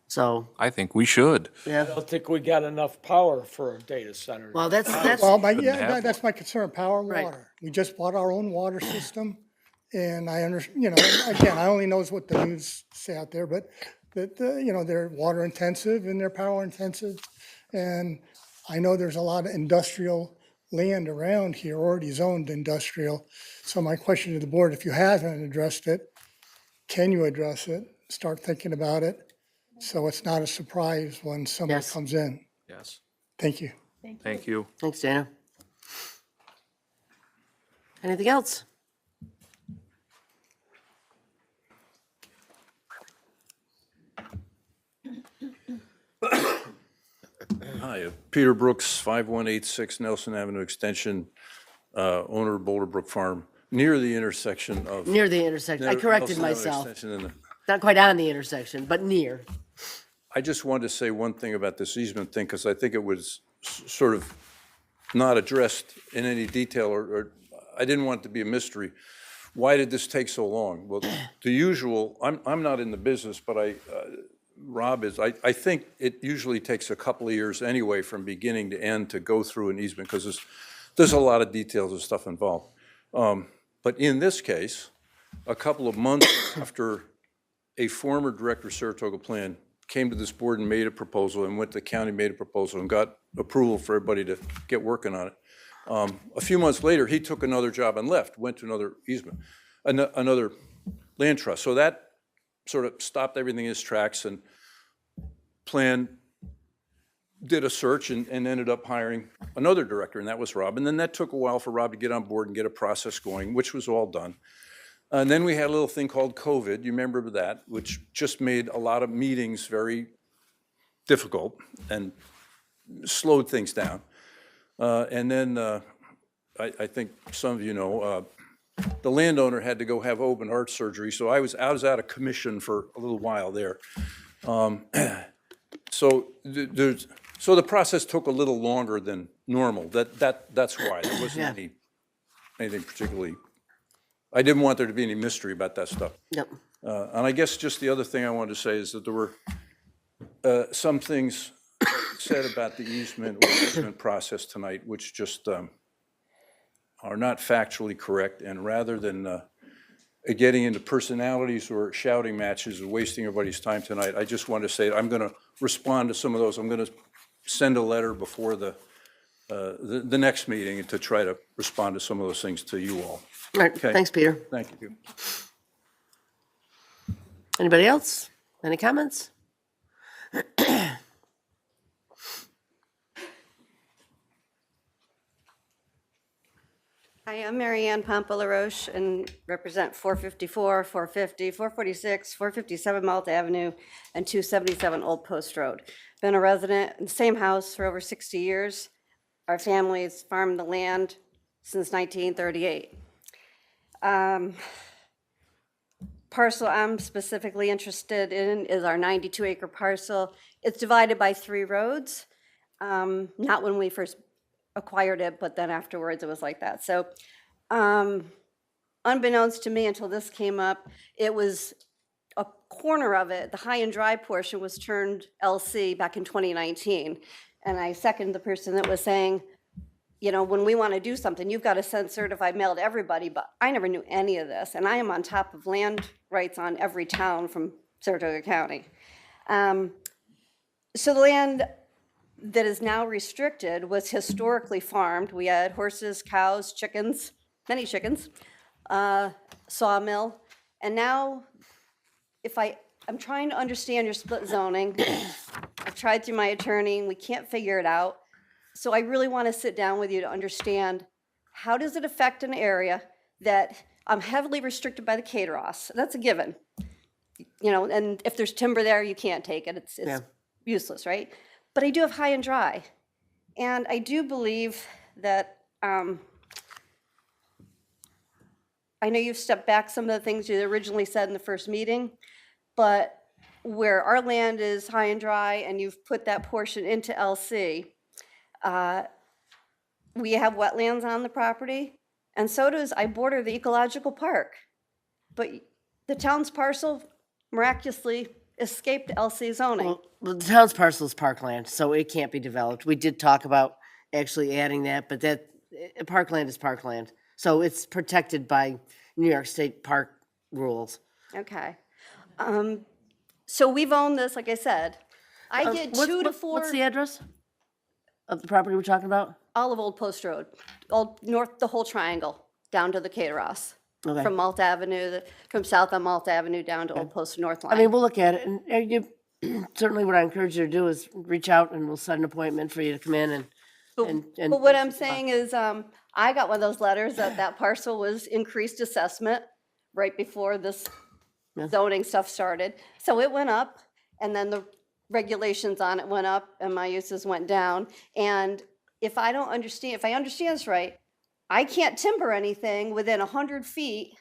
Speaker 1: so,
Speaker 3: I think we should.
Speaker 8: I
Speaker 1: yeah.
Speaker 8: don't think we got enough power for a data center.
Speaker 1: Well, that's,
Speaker 14: Well,
Speaker 3: have
Speaker 14: that's my concern, power and
Speaker 1: Right.
Speaker 14: water. We just bought our own water system, and I again, I only knows what the news say out there, but that, they're water intensive and they're power intensive. And I know there's a lot of industrial land around here, already zoned industrial. So my question to the board, if you haven't addressed it, can you address it? Start thinking about it, so it's not a surprise when somebody
Speaker 1: Yes.
Speaker 14: comes in.
Speaker 3: Yes.
Speaker 14: Thank you.
Speaker 3: Thank you.
Speaker 1: Thanks, Dana. Anything else?
Speaker 15: Hi, Peter Brooks, 5186 Nelson Avenue Extension, owner of Boulder Brook Farm, near the intersection of.
Speaker 1: Near the intersection. I corrected
Speaker 15: Nelson Avenue
Speaker 1: myself.
Speaker 15: Extension and the-
Speaker 1: Not quite on the intersection, but near.
Speaker 15: I just wanted to say one thing about this easement thing, because I think it was sort of not addressed in any detail, or I didn't want it to be a mystery. Why did this take so long? Well, the usual, I'm not in the business, but Rob is, I think it usually takes a couple of years anyway from beginning to end to go through an easement, because there's a lot of details and stuff involved. But in this case, a couple of months after a former director of Saratoga Plan came to this board and made a proposal, and went to the county, made a proposal, and got approval for everybody to get working on it. A few months later, he took another job and left, went to another easement, another land trust. So that sort of stopped everything in its tracks, and Plan did a search and ended up hiring another director, and that was Rob. And then that took a while for Rob to get on board and get a process going, which was all done. And then we had a little thing called COVID, you remember that, which just made a lot of meetings very difficult and slowed things down. And then I think some of you know, the landowner had to go have open heart surgery, so I was out of commission for a little while there. So the process took a little longer than normal. That's why. There wasn't anything particularly, I didn't want there to be any mystery about that stuff.
Speaker 1: Yep.
Speaker 15: And I guess just the other thing I wanted to say is that there were some things said about the easement process tonight, which just are not factually correct. And rather than getting into personalities or shouting matches and wasting everybody's time tonight, I just want to say I'm going to respond to some of those. I'm going to send a letter before the next meeting to try to respond to some of those things to you all.
Speaker 1: All right,
Speaker 15: Okay.
Speaker 1: thanks, Peter.
Speaker 15: Thank you.
Speaker 1: Anybody else? Any comments?
Speaker 16: Hi, I'm Mary Ann Pompa-LaRoche and represent 454, 450, 446, 457 Malta Avenue, and 277 Old Post Road. Been a resident in the same house for over 60 years. Our family's farmed the land since 1938. parcel I'm specifically interested in is our 92-acre parcel. It's divided by 3 roads, not when we first acquired it, but then afterwards it was like that. So unbeknownst to me until this came up, it was a corner of it, the high and dry portion was turned LC back in 2019. And I second the person that was saying, you know, when we want to do something, you've got to send certified mail to everybody, but I never knew any of this. And I am on top of land rights on every town from Saratoga County. So the land that is now restricted was historically farmed. We had horses, cows, chickens, many chickens, sawmill. And now, I'm trying to understand your split zoning. I've tried through my attorney, and we can't figure it out. So I really want to sit down with you to understand, how does it affect an area that I'm heavily restricted by the KDROS? That's a given. You know, and if there's timber there, you can't take it. It's useless, right? But I do have high and dry. And I do believe that, I know you've stepped back some of the things you originally said in the first meeting, but where our land is high and dry and you've put that portion into LC, we have wetlands on the property, and so does, I border the ecological park. But the town's parcel miraculously escaped LC zoning.
Speaker 1: Well, the town's parcel is parkland, so it can't be developed. We did talk about actually adding that, but parkland is parkland. So it's protected by New York State park rules.
Speaker 16: Okay. So we've owned this, like I said. I get 2 to 4.
Speaker 1: What's the address of the property we're talking about?
Speaker 16: All of Old Post Road, all north, the whole triangle, down to the KDROS.
Speaker 1: Okay.
Speaker 16: From Malt Avenue, from south on Malt Avenue down to Old Post North Line.
Speaker 1: I mean, we'll look at it, and you, certainly what I encourage you to do is reach out and we'll set an appointment for you to come in and.
Speaker 16: But what I'm saying is, I got one of those letters that parcel was increased assessment right before this zoning stuff started. So it went up, and then the regulations on it went up, and my uses went down. And if I understand this right, I can't timber anything within 100 feet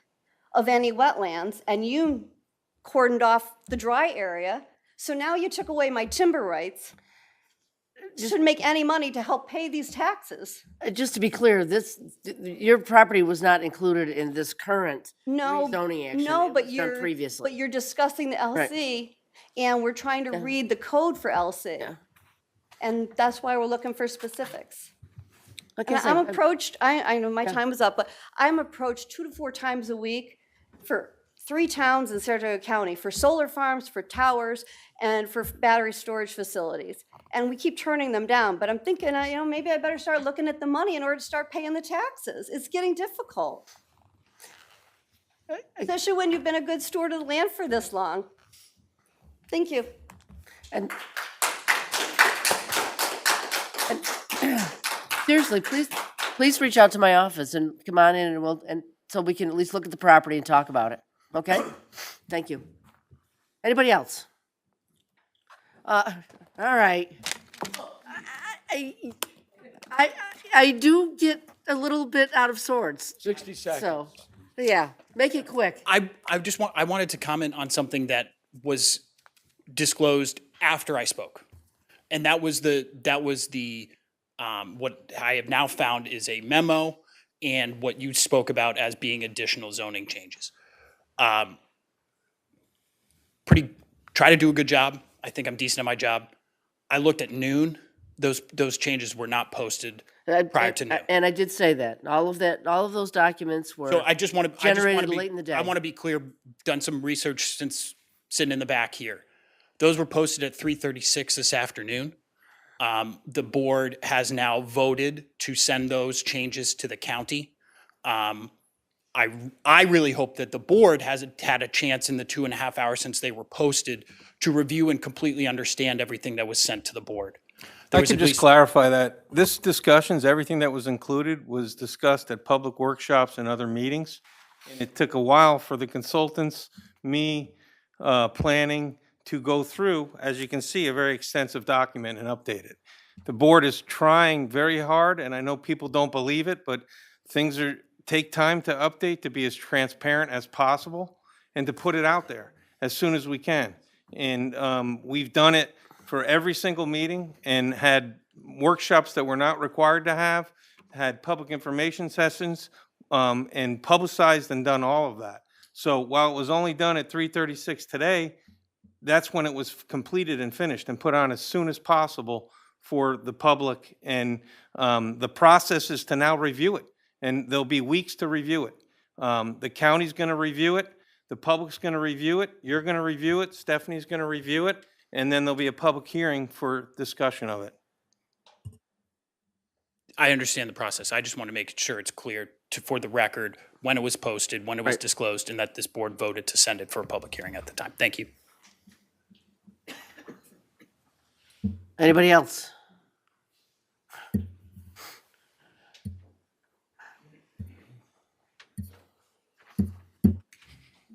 Speaker 16: of any wetlands, and you cordoned off the dry area. So now you took away my timber rights. Shouldn't make any money to help pay these taxes.
Speaker 1: Just to be clear, your property was not included in this current
Speaker 16: No,
Speaker 1: rezoning action.
Speaker 16: no,
Speaker 1: It
Speaker 16: but
Speaker 1: was done
Speaker 16: you're
Speaker 1: previously.
Speaker 16: but you're discussing the LC, and we're trying to read the code for LC, and that's why we're looking for specifics.
Speaker 1: Like
Speaker 16: And
Speaker 1: I said,
Speaker 16: I'm approached. I know my time is up, but I'm approached 2 to 4 times a week for 3 towns in Saratoga County for solar farms, for towers, and for battery storage facilities. And we keep turning them down, but I'm thinking, maybe I better start looking at the money in order to start paying the taxes. It's getting difficult. Especially when you've been a good steward of the land for this long. Thank you.
Speaker 1: And seriously, please reach out to my office and come on in and so we can at least look at the property and talk about it. Okay? Thank you. Anybody else? All right. I do get a little bit out of sorts.
Speaker 8: 60 seconds.
Speaker 1: So, yeah, make it quick.
Speaker 2: I wanted to comment on something that was disclosed after I spoke. And that was what I have now found is a memo and what you spoke about as being additional zoning changes. Try to do a good job. I think I'm decent at my job. I looked at noon. Those changes were not posted prior to noon.
Speaker 1: And I did say that. All of those documents were
Speaker 2: So I just want to
Speaker 1: generated late in the day.
Speaker 2: I want to be clear. Done some research since sitting in the back here. Those were posted at 3:36 this afternoon. The board has now voted to send those changes to the county. I really hope that the board has had a chance in the 2.5 hours since they were posted to review and completely understand everything that was sent to the board.
Speaker 9: I could just clarify that this discussions, everything that was included was discussed at public workshops and other meetings. And it took a while for the consultants, me, planning to go through, as you can see, a very extensive document and update it. The board is trying very hard, and I know people don't believe it, but things take time to update to be as transparent as possible. and to put it out there as soon as we can. And we've done it for every single meeting and had workshops that we're not required to have, had public information sessions, and publicized and done all of that. So while it was only done at 3:36 today, that's when it was completed and finished and put on as soon as possible for the public. And the process is to now review it. And there'll be weeks to review it. The county's going to review it. The public's going to review it. You're going to review it. Stephanie's going to review it. And then there'll be a public hearing for discussion of it.
Speaker 2: I understand the process. I just want to make sure it's clear for the record when it was posted, when it was disclosed, and that this board voted to send it for a public hearing at the time. Thank you.
Speaker 1: Anybody else?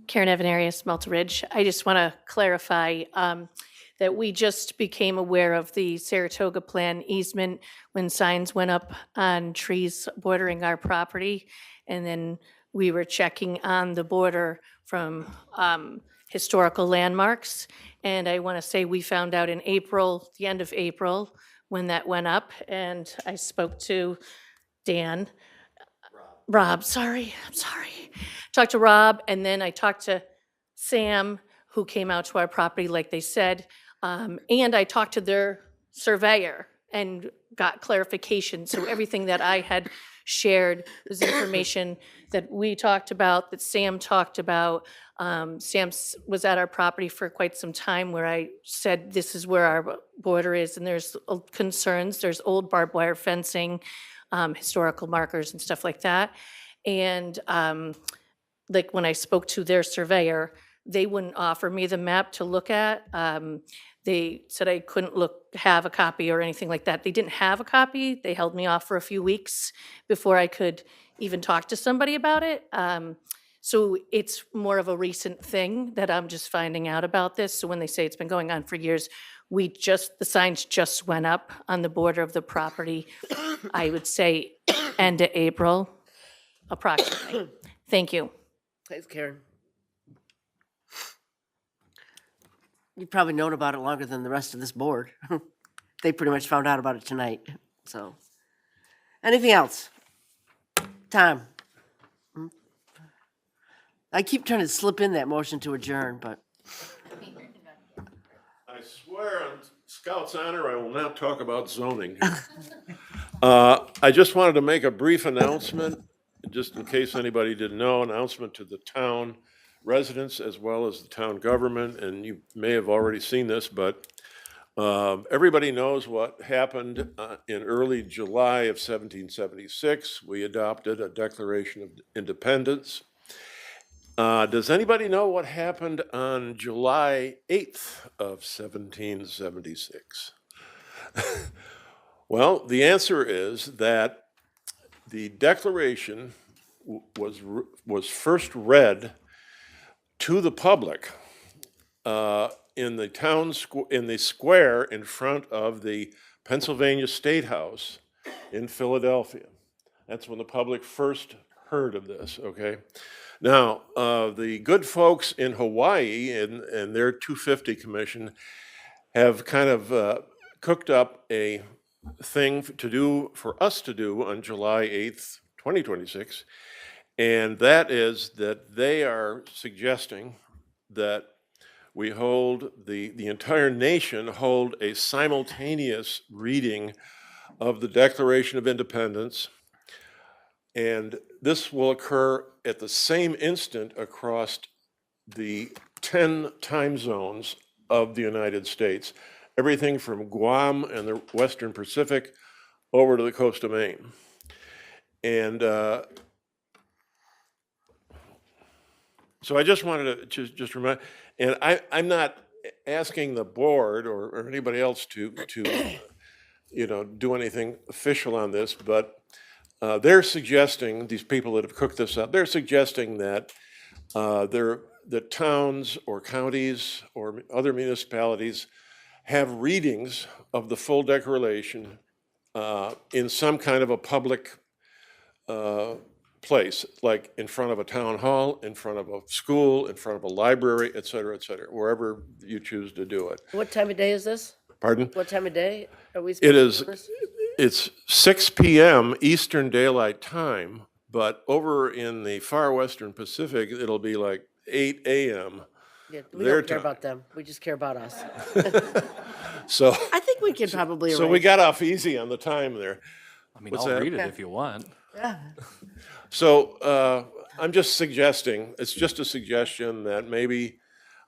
Speaker 4: Karen Evanarius, Malta Ridge. I just want to clarify that we just became aware of the Saratoga Plan easement when signs went up on trees bordering our property. And then we were checking on the border from historical landmarks. And I want to say we found out in April, the end of April, when that went up. And I spoke to Rob, sorry, I'm sorry. Talked to Rob, and then I talked to Sam, who came out to our property like they said, and I talked to their surveyor and got clarification. So everything that I had shared was information that we talked about, that Sam talked about. Sam was at our property for quite some time where I said, this is where our border is, and there's concerns. There's old barbed wire fencing, historical markers and stuff like that. And like when I spoke to their surveyor, they wouldn't offer me the map to look at. They said I couldn't have a copy or anything like that. They didn't have a copy. They held me off for a few weeks before I could even talk to somebody about it. So it's more of a recent thing that I'm just finding out about this. So when they say it's been going on for years, the signs just went up on the border of the property, I would say end of April, approximately. Thank you.
Speaker 1: Thanks, Karen. You've probably known about it longer than the rest of this board. They pretty much found out about it tonight, so. Anything else? Tom? I keep trying to slip in that motion to adjourn, but.
Speaker 17: I swear on Scout's honor, I will not talk about zoning. I just wanted to make a brief announcement, just in case anybody didn't know, announcement to the town residents as well as the town government, and you may have already seen this, but everybody knows what happened in early July of 1776. We adopted a Declaration of Independence. Does anybody know what happened on July 8th of 1776? Well, the answer is that the Declaration was first read to the public in the square in front of the Pennsylvania State House in Philadelphia. That's when the public first heard of this, okay? Now, the good folks in Hawaii and their 250 Commission have kind of cooked up a thing for us to do on July 8th, 2026, and that is that they are suggesting that we hold, the entire nation hold a simultaneous reading of the Declaration of Independence, and this will occur at the same instant across the 10 time zones of the United States, everything from Guam and the Western Pacific over to the coast of Maine. And so I just wanted to just remind, and I'm not asking the board or anybody else to do anything official on this, but they're suggesting, these people that have cooked this up, they're suggesting that that towns or counties or other municipalities have readings of the full declaration in some kind of a public place, like in front of a town hall, in front of a school, in front of a library, et cetera, wherever you choose to do it.
Speaker 1: What time of day is this?
Speaker 17: Pardon?
Speaker 1: What time of day are we
Speaker 17: It
Speaker 1: supposed
Speaker 17: is,
Speaker 1: to do this?
Speaker 17: it's 6 PM Eastern Daylight Time, but over in the far western Pacific, it'll be like 8 AM.
Speaker 1: Yeah, we
Speaker 17: their
Speaker 1: don't care
Speaker 17: time.
Speaker 1: about them. We just care about us.
Speaker 17: So,
Speaker 1: I think we can probably
Speaker 17: so we
Speaker 1: arrange.
Speaker 17: got off easy on the time there.
Speaker 3: I mean,
Speaker 17: What's
Speaker 3: I'll
Speaker 17: that?
Speaker 3: read it if you want.
Speaker 1: Yeah.
Speaker 17: So I'm just suggesting, it's just a suggestion that maybe,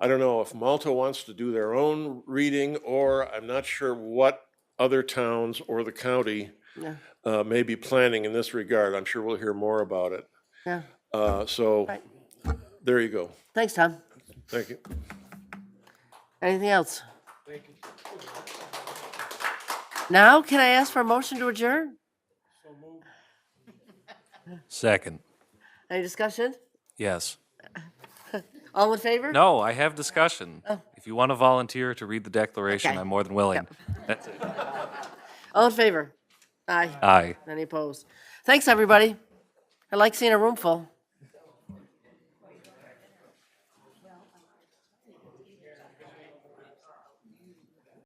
Speaker 17: I don't know if Malta wants to do their own reading, or I'm not sure what other towns or the county
Speaker 1: Yeah.
Speaker 17: may be planning in this regard. I'm sure we'll hear more about it.
Speaker 1: Yeah.
Speaker 17: So
Speaker 1: Right.
Speaker 17: there you go.
Speaker 1: Thanks, Tom.
Speaker 17: Thank you.
Speaker 1: Anything else? Now, can I ask for a motion to adjourn?
Speaker 3: Second.
Speaker 1: Any discussion?
Speaker 3: Yes.
Speaker 1: All in favor?
Speaker 3: No, I have discussion. If you want to volunteer to read the declaration,
Speaker 1: Okay.
Speaker 3: I'm more than willing. That's it.
Speaker 1: All in favor? Aye.
Speaker 3: Aye.
Speaker 1: Any opposed? Thanks, everybody. I like seeing a room full.